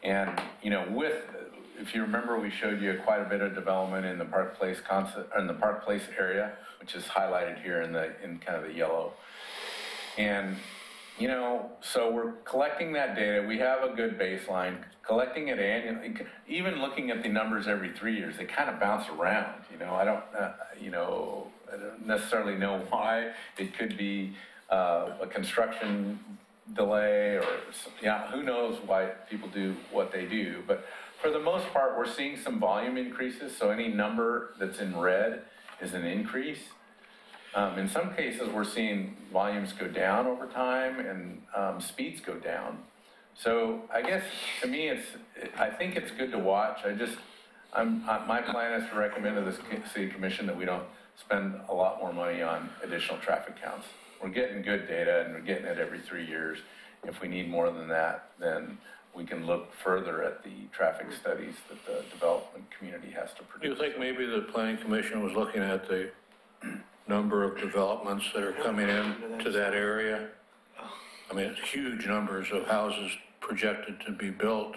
[SPEAKER 4] And, you know, if you remember, we showed you quite a bit of development in the Park Place area, which is highlighted here in kind of the yellow. And, you know, so we're collecting that data. We have a good baseline. Collecting it annually, even looking at the numbers every 3 years, they kind of bounce around. You know, I don't necessarily know why. It could be a construction delay, or who knows why people do what they do. But for the most part, we're seeing some volume increases. So any number that's in red is an increase. In some cases, we're seeing volumes go down over time and speeds go down. So I guess to me, I think it's good to watch. My plan is to recommend to the City Commission that we don't spend a lot more money on additional traffic counts. We're getting good data and we're getting it every 3 years. If we need more than that, then we can look further at the traffic studies that the development community has to produce.
[SPEAKER 1] Do you think maybe the Planning Commission was looking at the number of developments that are coming in to that area? I mean, it's huge numbers of houses projected to be built.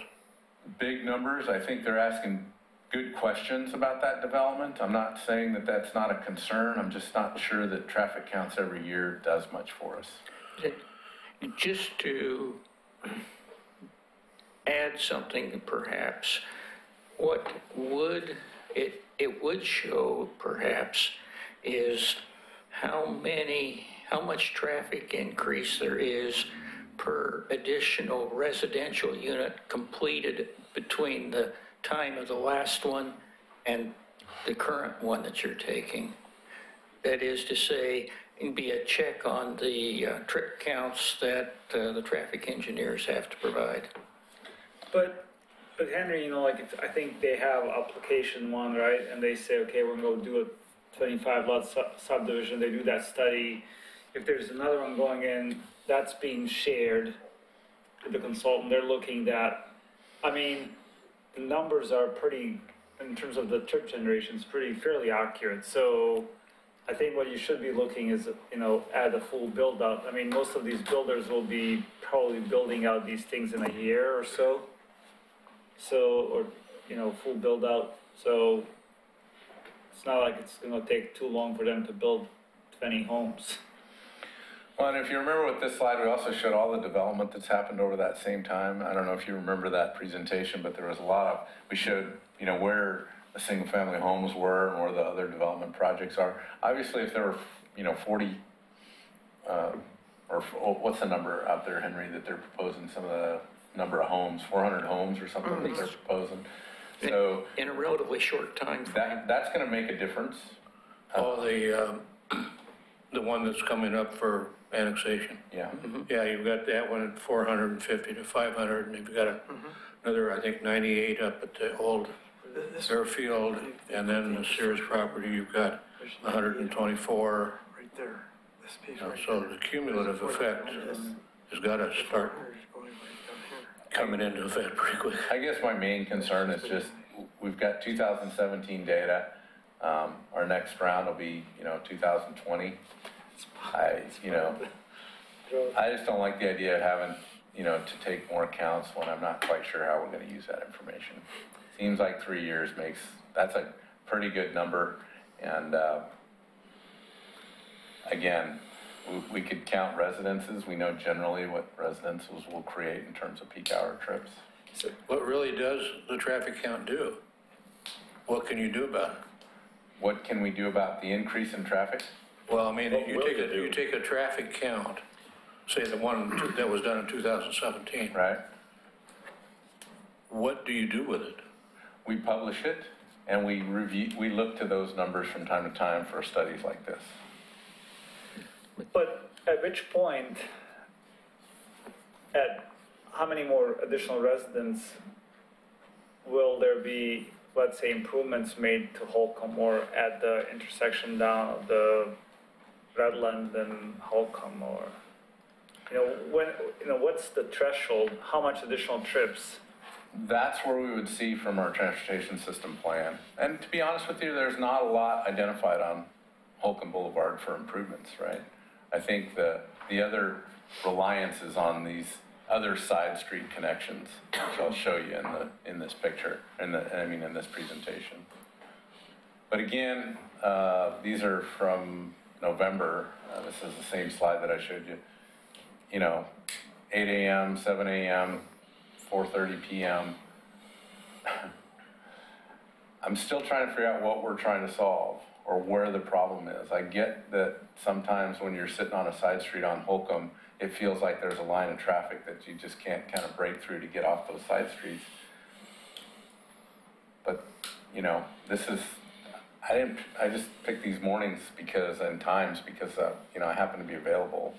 [SPEAKER 4] Big numbers. I think they're asking good questions about that development. I'm not saying that that's not a concern. I'm just not sure that traffic counts every year does much for us.
[SPEAKER 3] Just to add something, perhaps, what would it would show, perhaps, is how how much traffic increase there is per additional residential unit completed between the time of the last one and the current one that you're taking. That is to say, it'd be a check on the trip counts that the traffic engineers have to provide.
[SPEAKER 9] But Henry, I think they have application one, right? And they say, okay, we're gonna go do a 25 lot subdivision. They do that study. If there's another one going in, that's being shared with the consultant. They're looking at, the numbers are pretty, in terms of the trip generations, fairly accurate. So I think what you should be looking is, at a full build out. Most of these builders will be probably building out these things in a year or so. Full build out. So it's not like it's gonna take too long for them to build 20 homes.
[SPEAKER 4] Well, and if you remember with this slide, we also showed all the development that's happened over that same time. I don't know if you remember that presentation, but there was a lot of, we showed, where the single-family homes were and where the other development projects are. Obviously, if there were, 40, what's the number out there, Henry, that they're proposing, some of the number of homes, 400 homes or something that they're proposing. So
[SPEAKER 3] in a relatively short time frame.
[SPEAKER 4] that's going to make a difference.
[SPEAKER 1] The one that's coming up for annexation.
[SPEAKER 4] Yeah.
[SPEAKER 1] Yeah, you've got that one at 450 to 500, and you've got another, I think, 98 up at the old airfield, and then the Sears property, you've got 124.
[SPEAKER 11] Right there, this piece
[SPEAKER 1] So the cumulative effect has got to start coming into effect pretty quick.
[SPEAKER 4] I guess my main concern is just, we've got 2017 data. Our next round will be, 2020. I just don't like the idea of having, to take more counts when I'm not quite sure how we're going to use that information. Seems like 3 years that's a pretty good number. And, again, we could count residences. We know generally what residences will create in terms of peak hour trips.
[SPEAKER 1] What really does the traffic count do? What can you do about it?
[SPEAKER 4] What can we do about the increase in traffic?
[SPEAKER 1] Well, you take a traffic count, say the one that was done in 2017.
[SPEAKER 4] Right.
[SPEAKER 1] What do you do with it?
[SPEAKER 4] We publish it, and we look to those numbers from time to time for studies like this.
[SPEAKER 9] But at which point, how many more additional residents will there be, let's say, improvements made to Holcomb or at the intersection down of the Redland and Holcomb, or, what's the threshold? How much additional trips?
[SPEAKER 4] That's where we would see from our transportation system plan. And to be honest with you, there's not a lot identified on Holcomb Boulevard for improvements, right? I think the other reliance is on these other side street connections, which I'll show you in this picture, in this presentation. But again, these are from November. This is the same slide that I showed you. 8 a.m., 7 a.m., 4:30 p.m. I'm still trying to figure out what we're trying to solve or where the problem is. I get that sometimes when you're sitting on a side street on Holcomb, it feels like there's a line of traffic that you just can't kind of break through to get off those side streets. But, I just picked these mornings and times because, I happen to be available.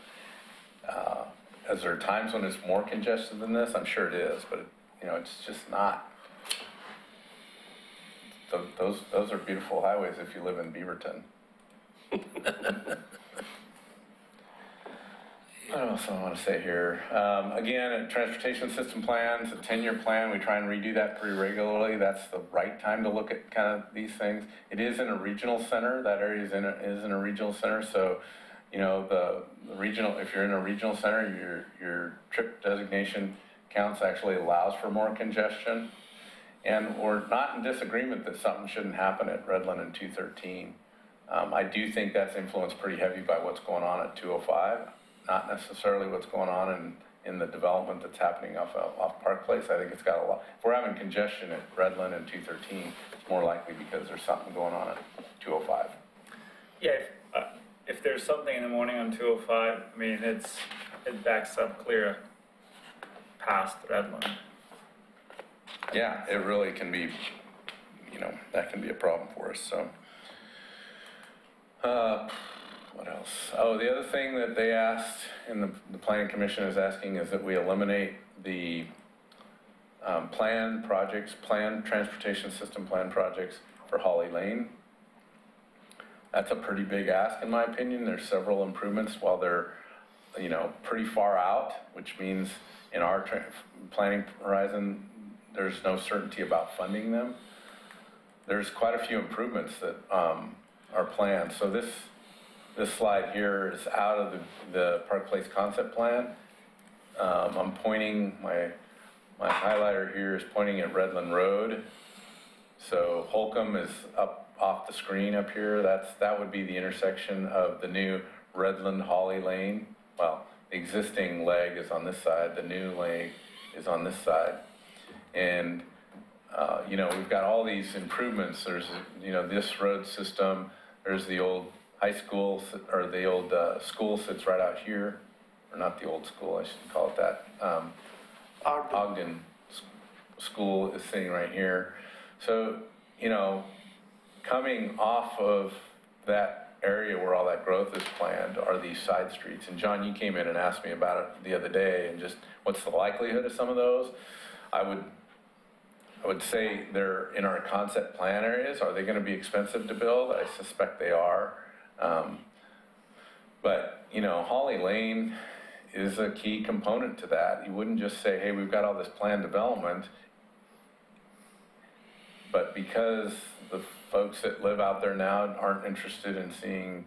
[SPEAKER 4] Is there times when it's more congested than this? I'm sure it is, but, it's just not. Those are beautiful highways if you live in Beaverton. What else I want to say here? Again, a transportation system plans, a 10-year plan, we try and redo that pretty regularly. That's the right time to look at kind of these things. It is in a regional center. That area is in a regional center. So, the regional, if you're in a regional center, your trip designation counts actually allows for more congestion. And we're not in disagreement that something shouldn't happen at Redland and 213. I do think that's influenced pretty heavy by what's going on at 205. Not necessarily what's going on in the development that's happening off Park Place. I think it's got a lot. If we're having congestion at Redland and 213, it's more likely because there's something going on at 205.
[SPEAKER 9] Yeah, if there's something in the morning on 205, I mean, it backs up clear past Redland.
[SPEAKER 4] Yeah, it really can be, that can be a problem for us, so. What else? Oh, the other thing that they asked, and the planning commission is asking, is that we eliminate the transportation system plan projects for Holly Lane. That's a pretty big ask, in my opinion. There's several improvements while they're, pretty far out, which means in our planning horizon, there's no certainty about funding them. There's quite a few improvements that are planned. So this slide here is out of the Park Place concept plan. I'm pointing, my highlighter here is pointing at Redland Road. So Holcomb is up off the screen up here. That would be the intersection of the new Redland Holly Lane. Well, the existing leg is on this side. The new leg is on this side. And we've got all these improvements. There's, this road system. There's the old high school, or the old school sits right out here. Or not the old school, I should call it that. Ogden School is sitting right here. So, coming off of that area where all that growth is planned are these side streets. And John, you came in and asked me about it the other day, and just what's the likelihood of some of those? I would say they're in our concept plan areas. Are they going to be expensive to build? I suspect they are. But Holly Lane is a key component to that. You wouldn't just say, hey, we've got all this planned development, but because the folks that live out there now aren't interested in seeing,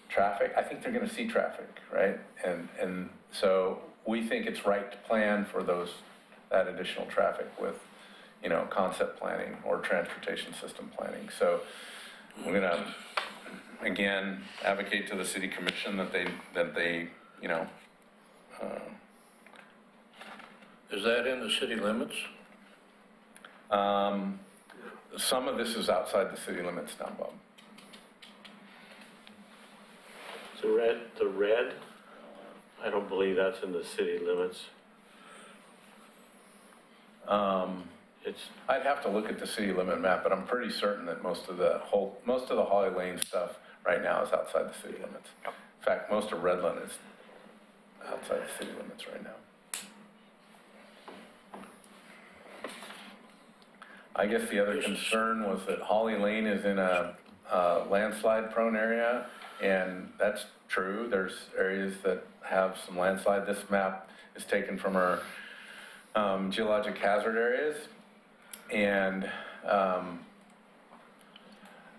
[SPEAKER 4] traffic, I think they're going to see traffic, right? And so we think it's right to plan for that additional traffic with, concept planning or transportation system planning. So we're going to, again, advocate to the city commission that they
[SPEAKER 1] Is that in the city limits?
[SPEAKER 4] Some of this is outside the city limits now, Bob.
[SPEAKER 6] The red, I don't believe that's in the city limits.
[SPEAKER 4] I'd have to look at the city limit map, but I'm pretty certain that most of the Holly Lane stuff right now is outside the city limits. In fact, most of Redland is outside the city limits right now. I guess the other concern was that Holly Lane is in a landslide-prone area, and that's true. There's areas that have some landslide. This map is taken from our geologic hazard areas, and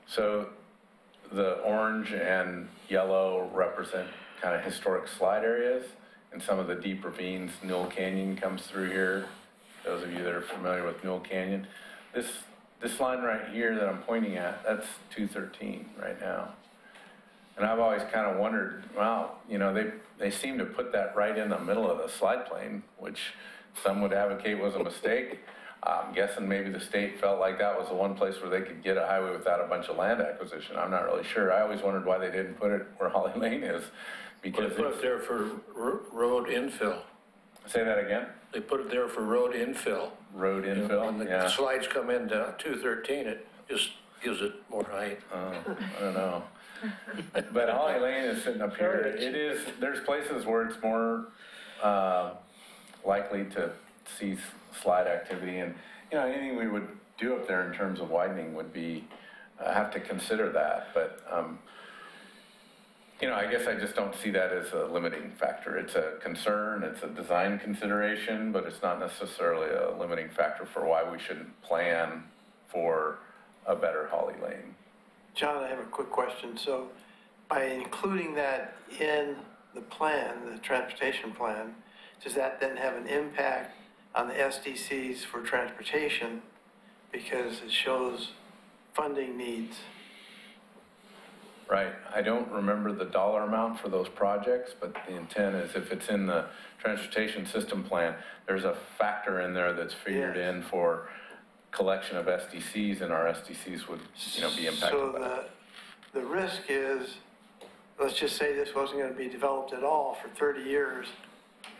[SPEAKER 4] so the orange and yellow represent kind of historic slide areas, and some of the deep ravines. Newell Canyon comes through here. Those of you that are familiar with Newell Canyon. This line right here that I'm pointing at, that's 213 right now. And I've always kind of wondered, wow, they seem to put that right in the middle of the slide plane, which some would advocate was a mistake. I'm guessing maybe the state felt like that was the one place where they could get a highway without a bunch of land acquisition. I'm not really sure. I always wondered why they didn't put it where Holly Lane is. Because
[SPEAKER 1] They put it there for road infill.
[SPEAKER 4] Say that again?
[SPEAKER 1] They put it there for road infill.
[SPEAKER 4] Road infill,
[SPEAKER 1] When the
[SPEAKER 4] yeah.
[SPEAKER 1] slides come into 213, it just gives it more height.
[SPEAKER 4] I don't know. But Holly Lane is sitting up here. There's places where it's more likely to see slide activity, and anything we would do up there in terms of widening would be have to consider that. But I guess I just don't see that as a limiting factor. It's a concern, it's a design consideration, but it's not necessarily a limiting factor for why we shouldn't plan for a better Holly Lane.
[SPEAKER 11] John, I have a quick question. So by including that in the plan, the transportation plan, does that then have an impact on the SDCs for transportation because it shows funding needs?
[SPEAKER 4] Right. I don't remember the dollar amount for those projects, but the intent is if it's in the transportation system plan, there's a factor in there that's figured in for collection of SDCs, and our SDCs would, be impacted
[SPEAKER 11] So
[SPEAKER 4] by that.
[SPEAKER 11] the risk is, let's just say this wasn't going to be developed at all for 30 years.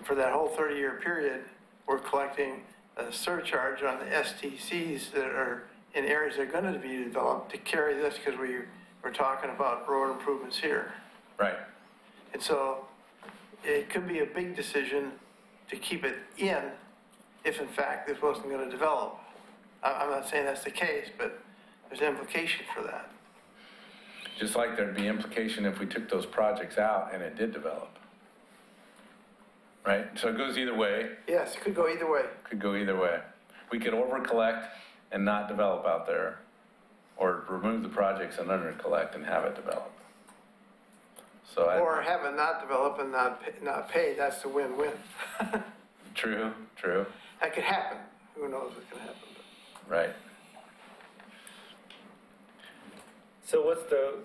[SPEAKER 11] For that whole 30-year period, we're collecting a surcharge on the STCs that are in areas that are going to be developed to carry this because we're talking about road improvements here.
[SPEAKER 4] Right.
[SPEAKER 11] And so it could be a big decision to keep it in if in fact this wasn't going to develop. I'm not saying that's the case, but there's an implication for that.
[SPEAKER 4] Just like there'd be implication if we took those projects out and it did develop. Right? So it goes either way.
[SPEAKER 11] Yes, it could go either way.
[SPEAKER 4] Could go either way. We could over-collect and not develop out there, or remove the projects and under-collect and have it develop. So
[SPEAKER 11] Or have it not develop and not pay, that's the win-win.
[SPEAKER 4] True.
[SPEAKER 11] That could happen. Who knows what can happen.
[SPEAKER 4] Right.
[SPEAKER 9] So what's the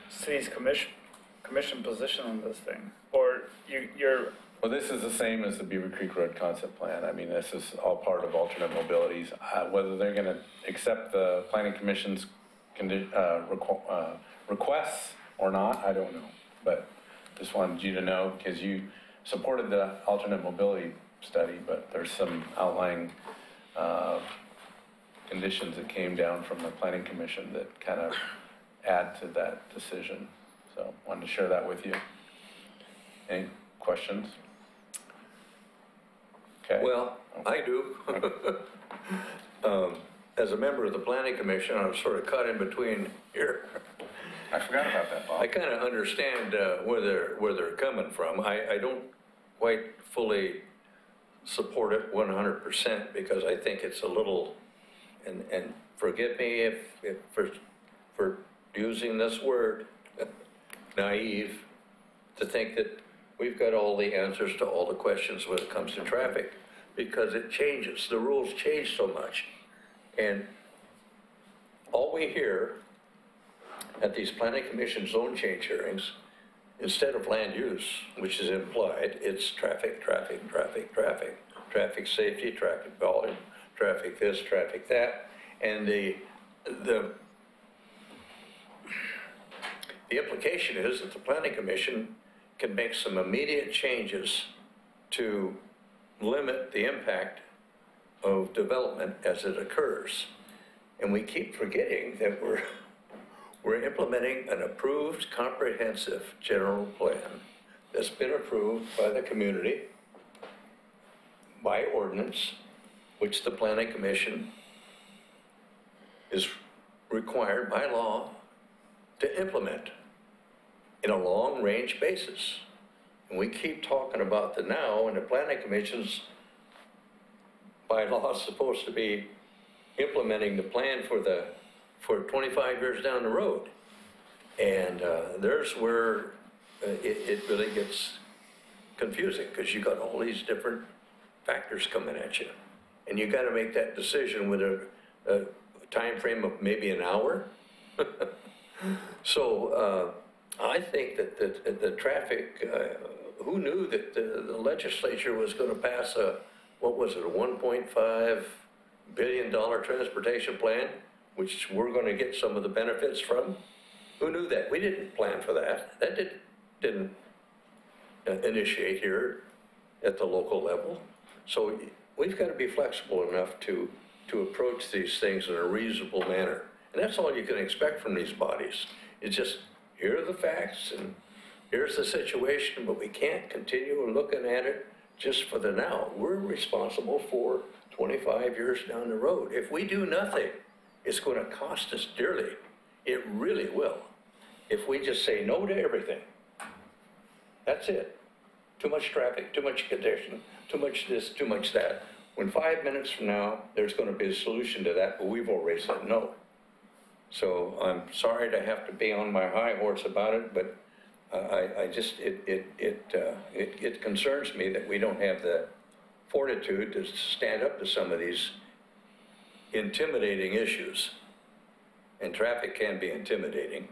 [SPEAKER 9] city's commission position on this thing? Or you're,
[SPEAKER 4] Well, this is the same as the Beaver Creek Road Concept Plan. I mean, this is all part of alternate mobilities. Whether they're going to accept the planning commission's requests or not, I don't know. But just wanted you to know, because you supported the alternate mobility study, but there's some outlying conditions that came down from the planning commission that kind of add to that decision. So wanted to share that with you. Any questions? Okay.
[SPEAKER 10] Well, I do. As a member of the planning commission, I'm sort of caught in between here.
[SPEAKER 4] I forgot about that, Bob.
[SPEAKER 10] I kind of understand where they're coming from. I don't quite fully support it 100% because I think it's a little, and forgive me if for using this word, naive, to think that we've got all the answers to all the questions when it comes to traffic, because it changes. The rules change so much. And all we hear at these planning commission zone change hearings, instead of land use, which is implied, it's traffic, traffic safety, traffic volume, traffic this, traffic that. And the implication is that the planning commission can make some immediate changes to limit the impact of development as it occurs. And we keep forgetting that we're implementing an approved comprehensive general plan that's been approved by the community by ordinance, which the planning commission is required by law to implement in a long-range basis. And we keep talking about the now, and the planning commission's by law is supposed to be implementing the plan for 25 years down the road. And there's where it really gets confusing, because you got all these different factors coming at you. And you got to make that decision with a time frame of maybe an hour. So I think that the traffic, who knew that the legislature was going to pass a $1.5 billion transportation plan, which we're going to get some of the benefits from? Who knew that? We didn't plan for that. That didn't initiate here at the local level. So we've got to be flexible enough to approach these things in a reasonable manner. And that's all you can expect from these bodies. It's just, here are the facts and here's the situation, but we can't continue looking at it just for the now. We're responsible for 25 years down the road. If we do nothing, it's going to cost us dearly. It really will. If we just say no to everything, that's it. Too much traffic, too much congestion, too much this, too much that. When 5 minutes from now, there's going to be a solution to that, but we've already said no. So I'm sorry to have to be on my high horse about it, but it concerns me that we don't have the fortitude to stand up to some of these intimidating issues, and traffic can be intimidating,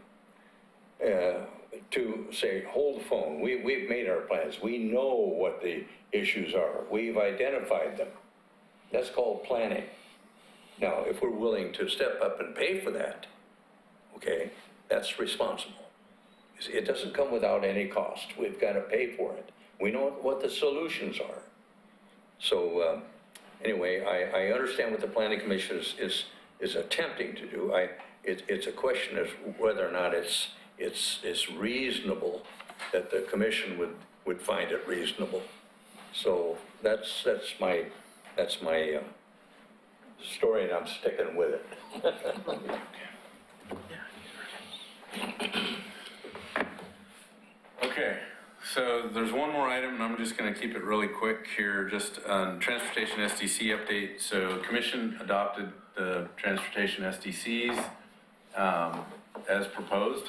[SPEAKER 10] to say, hold the phone. We've made our plans. We know what the issues are. We've identified them. That's called planning. Now, if we're willing to step up and pay for that, okay, that's responsible. It doesn't come without any cost. We've got to pay for it. We know what the solutions are. So, anyway, I understand what the planning commission is attempting to do. It's a question of whether or not it's reasonable that the commission would find it reasonable. So that's my story, and I'm sticking with it.
[SPEAKER 4] Okay, so there's one more item, and I'm just gonna keep it really quick here, just on transportation SDC update. So commission adopted the transportation SDCs, as proposed,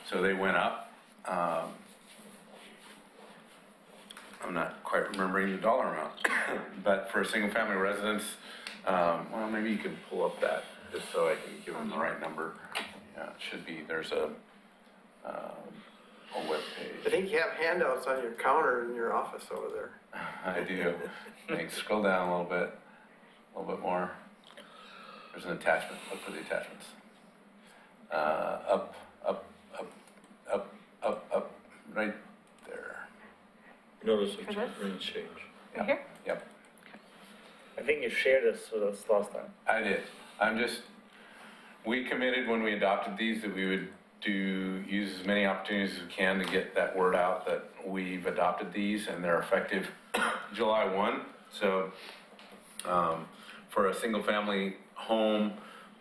[SPEAKER 4] so they went up. I'm not quite remembering the dollar amount, but for a single family residence, well, maybe you can pull up that, just so I can give them the right number. Yeah, it should be, there's a webpage.
[SPEAKER 11] I think you have handouts on your counter in your office over there.
[SPEAKER 4] I do. Thanks. Scroll down a little bit more. There's an attachment. Look for the attachments. Up, right there.
[SPEAKER 6] Notice of change.
[SPEAKER 5] Right here?
[SPEAKER 4] Yep.
[SPEAKER 9] I think you shared this with us last time.
[SPEAKER 4] I did. We committed when we adopted these that we would use as many opportunities as we can to get that word out that we've adopted these, and they're effective July 1. So, for a single family home,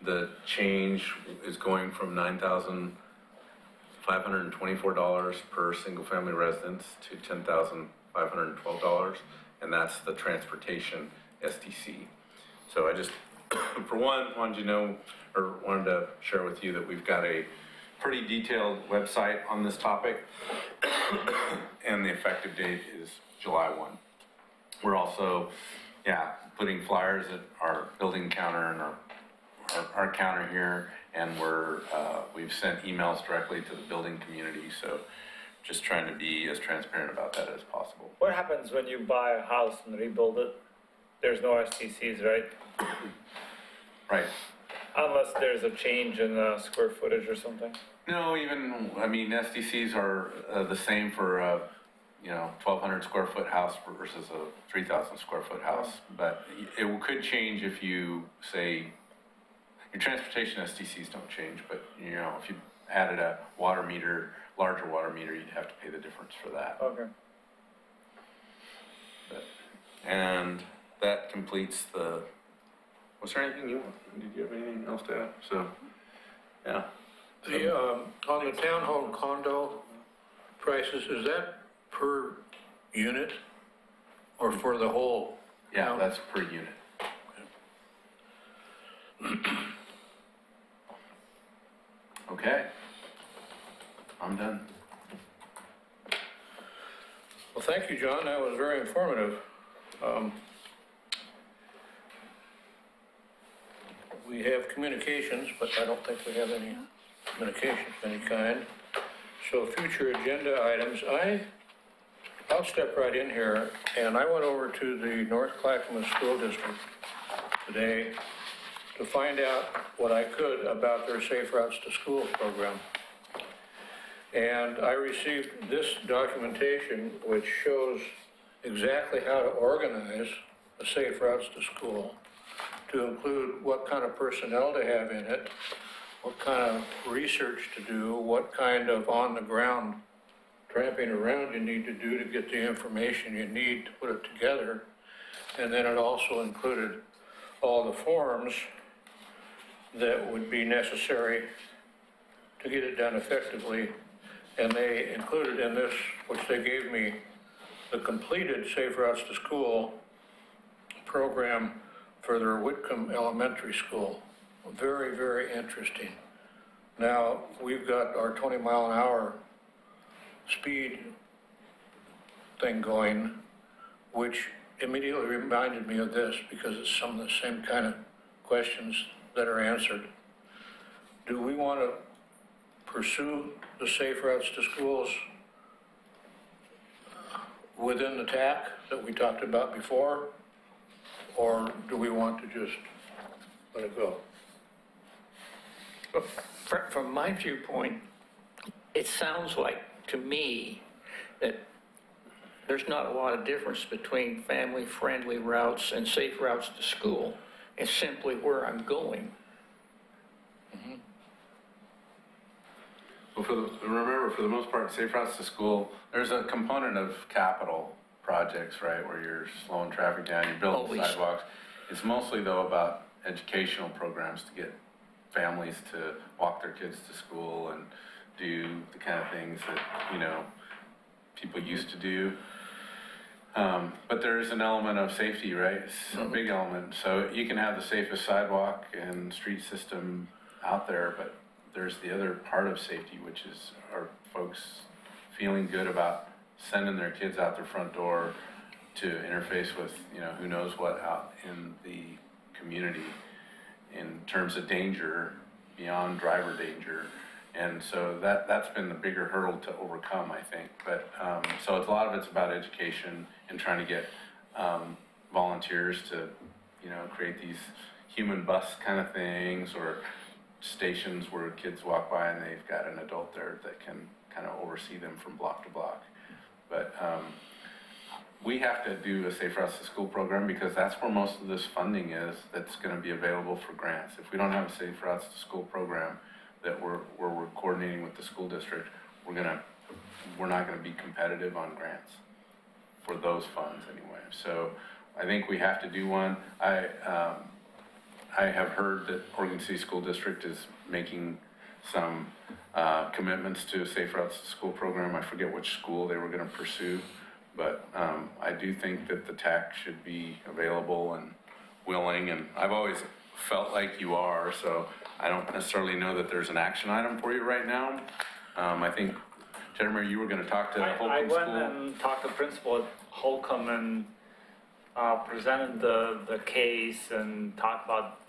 [SPEAKER 4] the change is going from $9,524 per single family residence to $10,512, and that's the transportation SDC. So I just, for one, wanted to share with you that we've got a pretty detailed website on this topic, and the effective date is July 1. We're also, putting flyers at our building counter and our counter here, and we've sent emails directly to the building community, so just trying to be as transparent about that as possible.
[SPEAKER 9] What happens when you buy a house and rebuild it? There's no STCs, right?
[SPEAKER 4] Right.
[SPEAKER 9] Unless there's a change in square footage or something.
[SPEAKER 4] No, SDCs are the same for a 1,200 square foot house versus a 3,000 square foot house. But it could change if you say, your transportation SDCs don't change, but if you added a water meter, larger water meter, you'd have to pay the difference for that.
[SPEAKER 9] Okay.
[SPEAKER 4] And that completes the, was there anything did you have anything else to add? So, yeah.
[SPEAKER 1] On the townhome condo prices, is that per unit or for the whole?
[SPEAKER 4] Yeah, that's per unit. Okay. I'm done.
[SPEAKER 1] Well, thank you, John. That was very informative. We have communications, but I don't think we have any communications of any kind. So future agenda items, I'll step right in here, and I went over to the North Clackamas School District today to find out what I could about their Safe Routes to School program. And I received this documentation which shows exactly how to organize a Safe Routes to School, to include what kind of personnel to have in it, what kind of research to do, what kind of on-the-ground tramping around you need to do to get the information you need to put it together. And then it also included all the forms that would be necessary to get it done effectively. And they included in this, which they gave me, the completed Safe Routes to School program for their Whitcomb Elementary School. Very, very interesting. Now, we've got our 20-mile-an-hour speed thing going, which immediately reminded me of this because it's some of the same kind of questions that are answered. Do we want to pursue the Safe Routes to Schools within the TAC that we talked about before? Or do we want to just let it go.
[SPEAKER 3] From my viewpoint, it sounds like to me that there's not a lot of difference between family-friendly routes and safe routes to school. It's simply where I'm going.
[SPEAKER 4] Well, remember, for the most part, safe routes to school, there's a component of capital projects, right, where you're slowing traffic down, you're building
[SPEAKER 3] Always.
[SPEAKER 4] sidewalks. It's mostly, though, about educational programs to get families to walk their kids to school and do the kind of things that, you know, people used to do. But there is an element of safety, right? It's a big element. So you can have the safest sidewalk and street system out there, but there's the other part of safety, which is are folks feeling good about sending their kids out their front door to interface with, you know, who knows what out in the community in terms of danger, beyond driver danger. And so that's been the bigger hurdle to overcome, I think. But so it's, a lot of it's about education and trying to get volunteers to, you know, create these human bus kind of things, or stations where kids walk by and they've got an adult there that can kind of oversee them from block to block. But we have to do a Safe Routes to School program because that's where most of this funding is that's going to be available for grants. If we don't have a Safe Routes to School program that we're coordinating with the school district, we're not going to be competitive on grants for those funds anyway. So I think we have to do one. I have heard that Oregon City School District is making some commitments to a Safe Routes to School program. I forget which school they were going to pursue, but I do think that the TAC should be available and willing, and I've always felt like you are, so I don't necessarily know that there's an action item for you right now. I think, Jennifer, you were going to talk to Holcomb
[SPEAKER 9] I
[SPEAKER 4] School.
[SPEAKER 9] went and talked to the principal at Holcomb and presented the case and talked about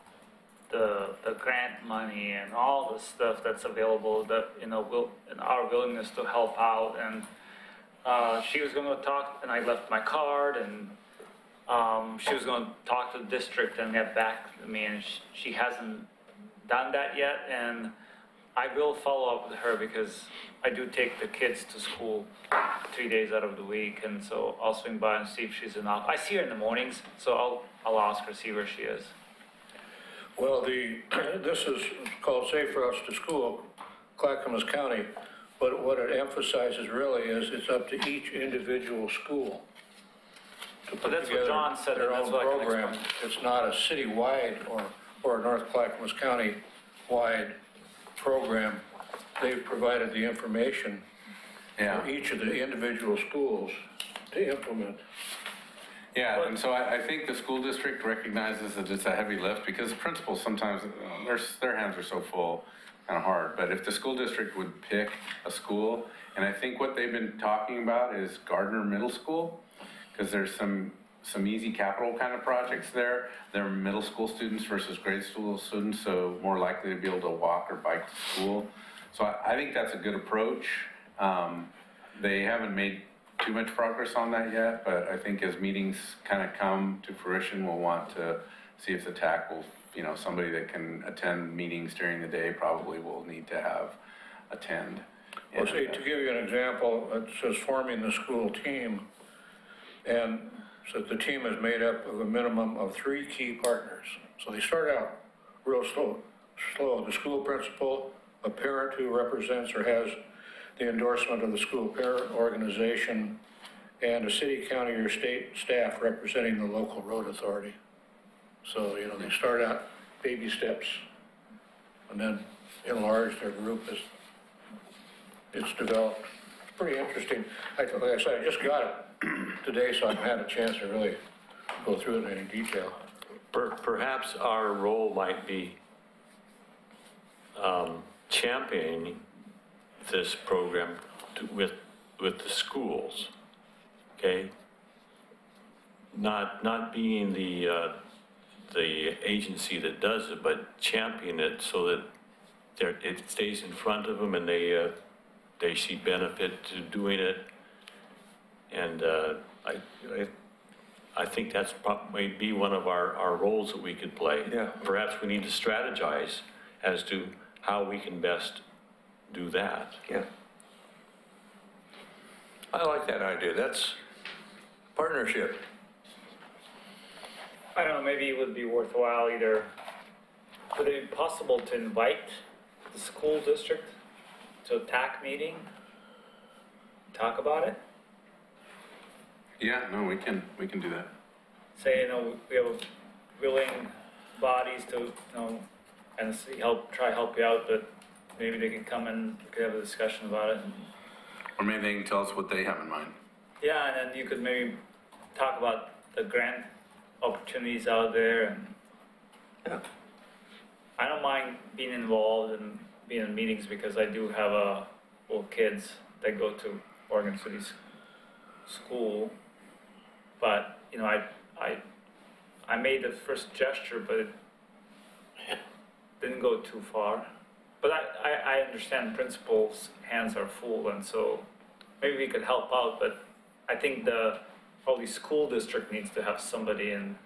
[SPEAKER 9] the grant money and all the stuff that's available, that, you know, and our willingness to help out. And she was going to talk, and I left my card, and she was going to talk to the district and get back to me, and she hasn't done that yet. And I will follow up with her because I do take the kids to school 3 days out of the week, and so I'll swing by and see if she's in office. I see her in the mornings, so I'll ask her, see where she is.
[SPEAKER 1] Well, this is called Safe Routes to School, Clackamas County, but what it emphasizes really is it's up to each individual school to put
[SPEAKER 9] that's what
[SPEAKER 1] together
[SPEAKER 9] John said,
[SPEAKER 1] their
[SPEAKER 9] and that's
[SPEAKER 1] own
[SPEAKER 9] what I can
[SPEAKER 1] program.
[SPEAKER 9] explain.
[SPEAKER 1] It's not a city-wide or a North Clackamas County-wide program. They've provided the information for each of the individual schools to implement.
[SPEAKER 4] Yeah, and so I think the school district recognizes that it's a heavy lift because the principals sometimes, their hands are so full, kind of hard. But if the school district would pick a school, and I think what they've been talking about is Gardner Middle School, because there's some easy capital kind of projects there. They're middle school students versus grade school students, so more likely to be able to walk or bike to school. So I think that's a good approach. They haven't made too much progress on that yet, but I think as meetings kind of come to fruition, we'll want to see if the TAC will, you know, somebody that can attend meetings during the day probably will need to attend.
[SPEAKER 1] Well, see, to give you an example, it says forming the school team, and so the team is made up of a minimum of 3 key partners. So they start out real slow. The school principal, a parent who represents or has the endorsement of the school parent organization, and a city, county, or state staff representing the local road authority. So, you know, they start out baby steps and then enlarge their group as it's developed. It's pretty interesting. Like I said, I just got it today, so I haven't had a chance to really go through it in any detail.
[SPEAKER 6] Perhaps our role might be championing this program with the schools, okay? Not being the agency that does it, but champion it so that it stays in front of them and they see benefit to doing it. And I think that's probably be one of our roles that we could play.
[SPEAKER 10] Yeah.
[SPEAKER 6] Perhaps we need to strategize as to how we can best do that.
[SPEAKER 10] Yeah. I like that idea. That's partnership.
[SPEAKER 9] I don't know, maybe it would be worthwhile either, would it be possible to invite the school district to a TAC meeting? Talk about it?
[SPEAKER 4] Yeah, no, we can do that.
[SPEAKER 9] Say, we have willing bodies to, and see, try to help you out, but maybe they can come and we could have a discussion about it.
[SPEAKER 4] Or maybe they can tell us what they have in mind.
[SPEAKER 9] Yeah, and then you could maybe talk about the grant opportunities out there, and
[SPEAKER 10] Yeah.
[SPEAKER 9] I don't mind being involved and being in meetings because I do have little kids that go to Oregon City School, but I made the first gesture, but it didn't go too far. But I understand principals' hands are full, and so maybe we could help out, but I think probably school district needs to have somebody in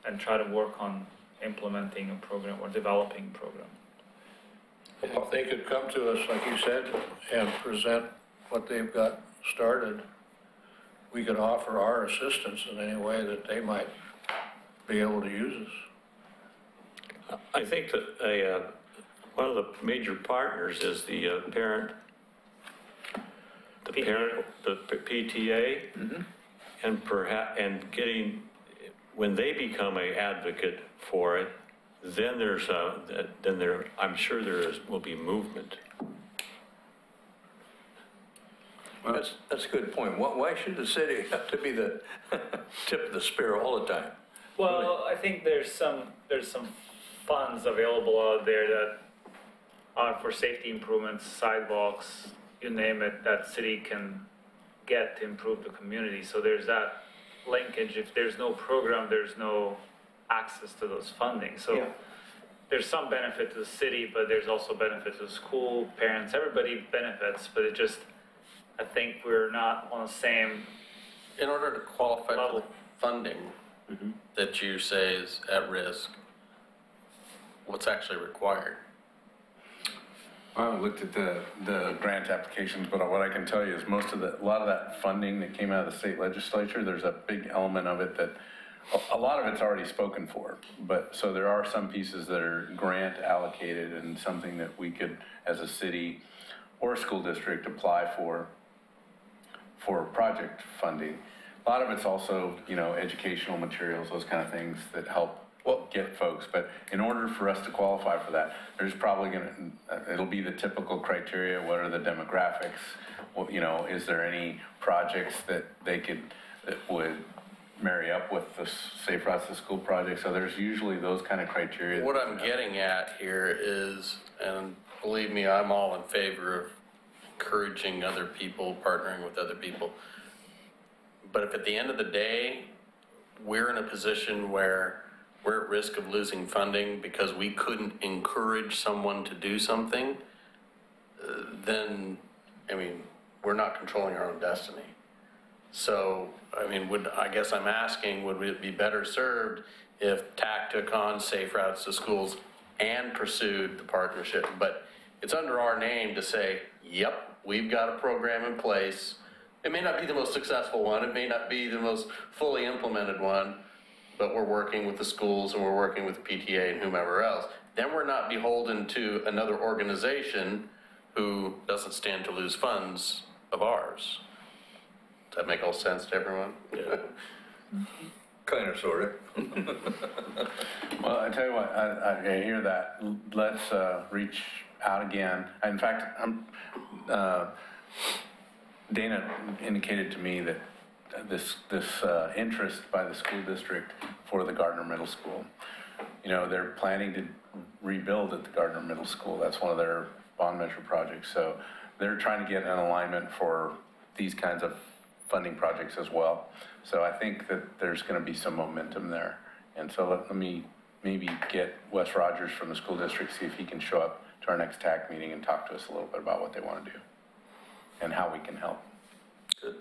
[SPEAKER 9] and try to work on implementing a program or developing a program.
[SPEAKER 1] If they could come to us, like you said, and present what they've got started, we could offer our assistance in any way that they might be able to use us.
[SPEAKER 6] I think that one of the major partners is the parent, the PTA, and getting, when they become an advocate for it, then I'm sure will be movement.
[SPEAKER 10] That's a good point. Why should the city have to be the tip of the spear all the time?
[SPEAKER 9] Well, I think there's some funds available out there that are for safety improvements, sidewalks, you name it, that city can get to improve the community. So there's that linkage. If there's no program, there's no access to those funding. So
[SPEAKER 10] Yeah.
[SPEAKER 9] there's some benefit to the city, but there's also benefit to the school, parents, everybody benefits, but it just, I think we're not on the same
[SPEAKER 7] In order to qualify for
[SPEAKER 9] level.
[SPEAKER 7] the funding that you say is at risk, what's actually required?
[SPEAKER 4] I haven't looked at the grant applications, but what I can tell you is a lot of that funding that came out of the state legislature, there's a big element of it that, a lot of it's already spoken for. But, so there are some pieces that are grant allocated and something that we could, as a city or a school district, apply for project funding. A lot of it's also, educational materials, those kind of things that help get folks. But in order for us to qualify for that, there's probably it'll be the typical criteria. What are the demographics? Is there any projects that would marry up with the Safe Routes to School project? So there's usually those kind of criteria.
[SPEAKER 7] What I'm getting at here is, and believe me, I'm all in favor of encouraging other people, partnering with other people. But if at the end of the day, we're in a position where we're at risk of losing funding because we couldn't encourage someone to do something, then, we're not controlling our own destiny. So, I guess I'm asking, would it be better served if TAC took on Safe Routes to Schools and pursued the partnership? But it's under our name to say, yep, we've got a program in place. It may not be the most successful one, it may not be the most fully implemented one, but we're working with the schools and we're working with the PTA and whomever else. Then we're not beholden to another organization who doesn't stand to lose funds of ours. Does that make all sense to everyone?
[SPEAKER 6] Yeah.
[SPEAKER 10] Kind of, sort of.
[SPEAKER 4] Well, I tell you what, I hear that. Let's reach out again. In fact, Dana indicated to me that this interest by the school district for the Gardner Middle School. They're planning to rebuild at the Gardner Middle School. That's one of their bond measure projects. So they're trying to get an alignment for these kinds of funding projects as well. So I think that there's going to be some momentum there. And so let me maybe get Wes Rogers from the school district, see if he can show up to our next TAC meeting and talk to us a little bit about what they want to do and how we can help.
[SPEAKER 7] Good.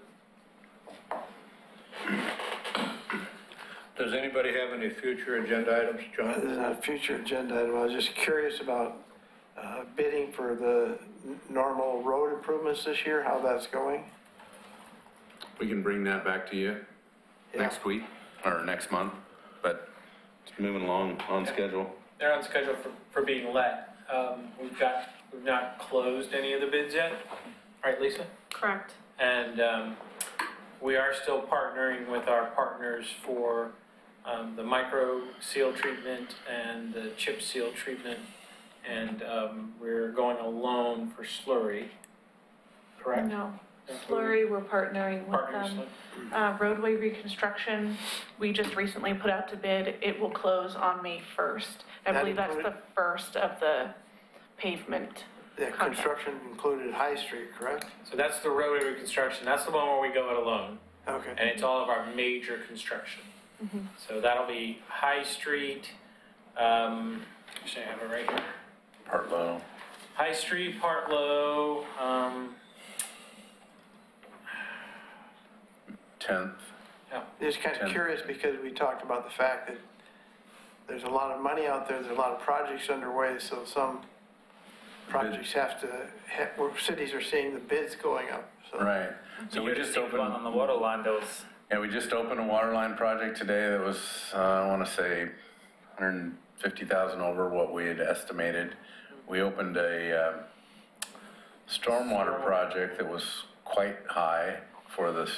[SPEAKER 1] Does anybody have any future agenda items,
[SPEAKER 11] This is
[SPEAKER 1] John?
[SPEAKER 11] not a future agenda item. I was just curious about bidding for the normal road improvements this year, how that's going.
[SPEAKER 4] We can bring that back to you
[SPEAKER 11] Yeah.
[SPEAKER 4] next week or next month, but it's moving along on schedule.
[SPEAKER 2] They're on schedule for being let. We've not closed any of the bids yet, right, Lisa?
[SPEAKER 5] Correct.
[SPEAKER 2] And we are still partnering with our partners for the micro seal treatment and the chip seal treatment. And we're going alone for slurry, correct?
[SPEAKER 5] No. Slurry, we're partnering with
[SPEAKER 2] Partners,
[SPEAKER 5] them. Roadway reconstruction, we just recently put out to bid. It will close on May 1st. I
[SPEAKER 11] That
[SPEAKER 5] believe that's the
[SPEAKER 11] included-
[SPEAKER 5] first of the pavement.
[SPEAKER 11] The construction included High Street, correct?
[SPEAKER 2] So that's the roadway reconstruction. That's the one where we go it alone.
[SPEAKER 11] Okay.
[SPEAKER 2] And it's all of our major construction. So that'll be High Street, actually I have it right here.
[SPEAKER 4] Part low.
[SPEAKER 2] High Street, Partlow,
[SPEAKER 4] 10th.
[SPEAKER 11] Just kind of
[SPEAKER 4] Ten.
[SPEAKER 11] curious because we talked about the fact that there's a lot of money out there, there's a lot of projects underway, so some projects have to, where cities are seeing the bids going up, so.
[SPEAKER 4] Right. So we
[SPEAKER 9] You
[SPEAKER 4] just
[SPEAKER 9] received one on
[SPEAKER 4] opened,
[SPEAKER 9] the water line that was,
[SPEAKER 4] yeah, we just opened a water line project today that was, I want to say 150,000 over what we had estimated. We opened a stormwater project that was quite high for the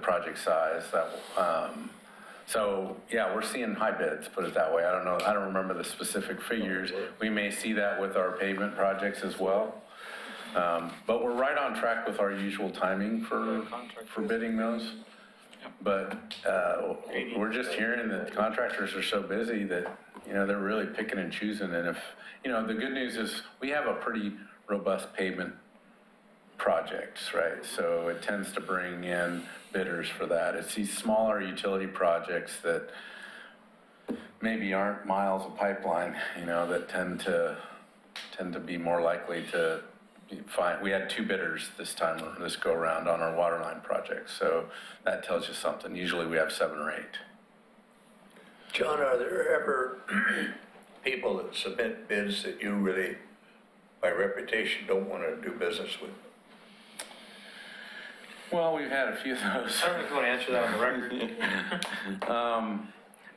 [SPEAKER 4] project size. So, yeah, we're seeing high bids, put it that way. I don't know, I don't remember the specific figures. We may see that with our pavement projects as well. But we're right on track with our usual timing for bidding those. But we're just hearing that contractors are so busy that, you know, they're really picking and choosing. And if, you know, the good news is we have a pretty robust pavement projects, right? So it tends to bring in bidders for that. It's these smaller utility projects that maybe aren't miles of pipeline, you know, that tend to be more likely to find. We had 2 bidders this go around on our water line project. So that tells you something. Usually we have 7 or 8.
[SPEAKER 10] John, are there ever people that submit bids that you really, by reputation, don't want to do business with?
[SPEAKER 4] Well, we've had a few of those.
[SPEAKER 2] I don't know if you want to answer that on the record.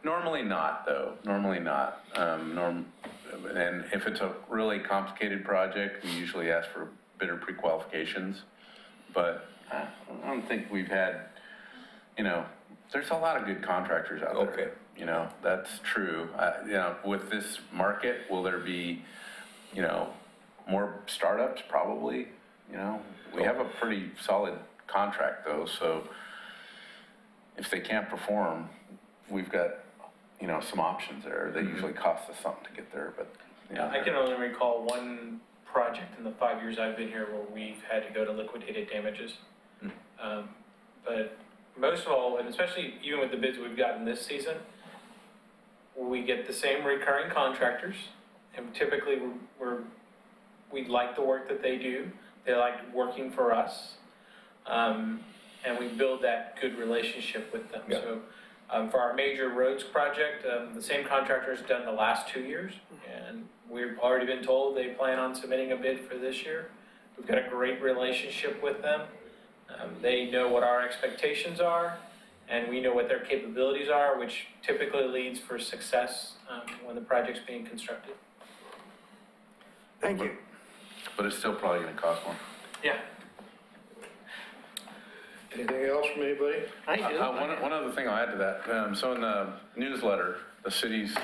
[SPEAKER 4] Normally not, though. Normally not. And if it's a really complicated project, we usually ask for bidder pre-qualifications. But I don't think we've had, you know, there's a lot of good contractors out there.
[SPEAKER 10] Okay.
[SPEAKER 4] You know, that's true. You know, with this market, will there be, you know, more startups? Probably. You know, we have a pretty solid contract though, so if they can't perform, we've got, you know, some options there. They usually cost us something to get there, but, you know.
[SPEAKER 2] I can only recall one project in the 5 years I've been here where we've had to go to liquidated damages. But most of all, and especially even with the bids we've gotten this season, we get the same recurring contractors, and typically we like the work that they do. They like working for us. And we build that good relationship with them.
[SPEAKER 10] Yeah.
[SPEAKER 2] So for our major roads project, the same contractor's done the last 2 years, and we've already been told they plan on submitting a bid for this year. We've got a great relationship with them. They know what our expectations are, and we know what their capabilities are, which typically leads for success when the project's being constructed.
[SPEAKER 11] Thank you.
[SPEAKER 4] But it's still probably gonna cost more.
[SPEAKER 2] Yeah.
[SPEAKER 1] Anything else from anybody?
[SPEAKER 3] I do.
[SPEAKER 4] One other thing I'll add to that. So in the newsletter, the city's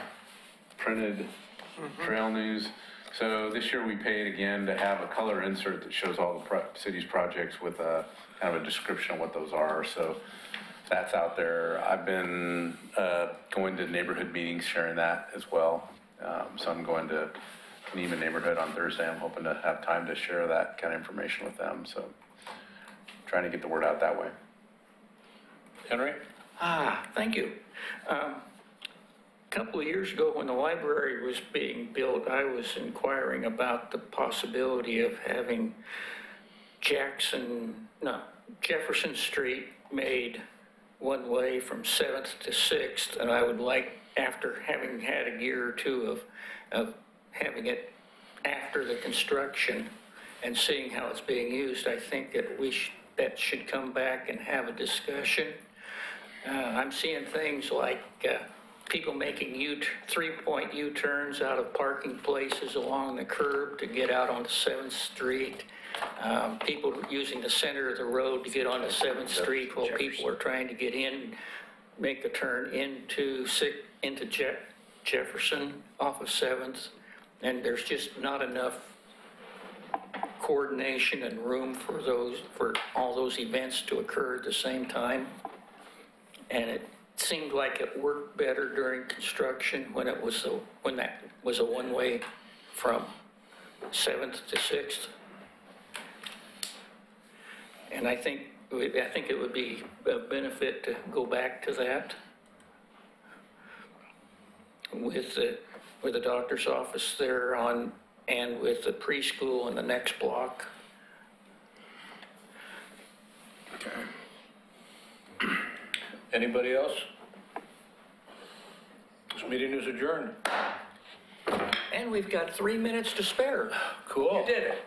[SPEAKER 4] printed trail news. So this year we paid again to have a color insert that shows all the city's projects with a kind of a description of what those are. So that's out there. I've been going to neighborhood meetings sharing that as well. So I'm going to Neiman neighborhood on Thursday. I'm hoping to have time to share that kind of information with them. So trying to get the word out that way.
[SPEAKER 1] Henry?
[SPEAKER 3] Thank you. A couple of years ago, when the library was being built, I was inquiring about the possibility of having Jefferson Street made one way from 7th to 6th, and I would like, after having had a year or two of having it after the construction and seeing how it's being used, I think that that should come back and have a discussion. I'm seeing things like people making three-point U-turns out of parking places along the curb to get out onto 7th Street. People using the center of the road to get onto 7th Street while people are trying to get in, make a turn into Jefferson off of 7th. And there's just not enough coordination and room for all those events to occur at the same time. And it seemed like it worked better during construction when that was a one-way from 7th to 6th. And I think it would be a benefit to go back to that with the doctor's office there and with the preschool in the next block.
[SPEAKER 1] Anybody else? This meeting is adjourned.
[SPEAKER 3] And we've got 3 minutes to spare.
[SPEAKER 1] Cool.
[SPEAKER 3] You did it.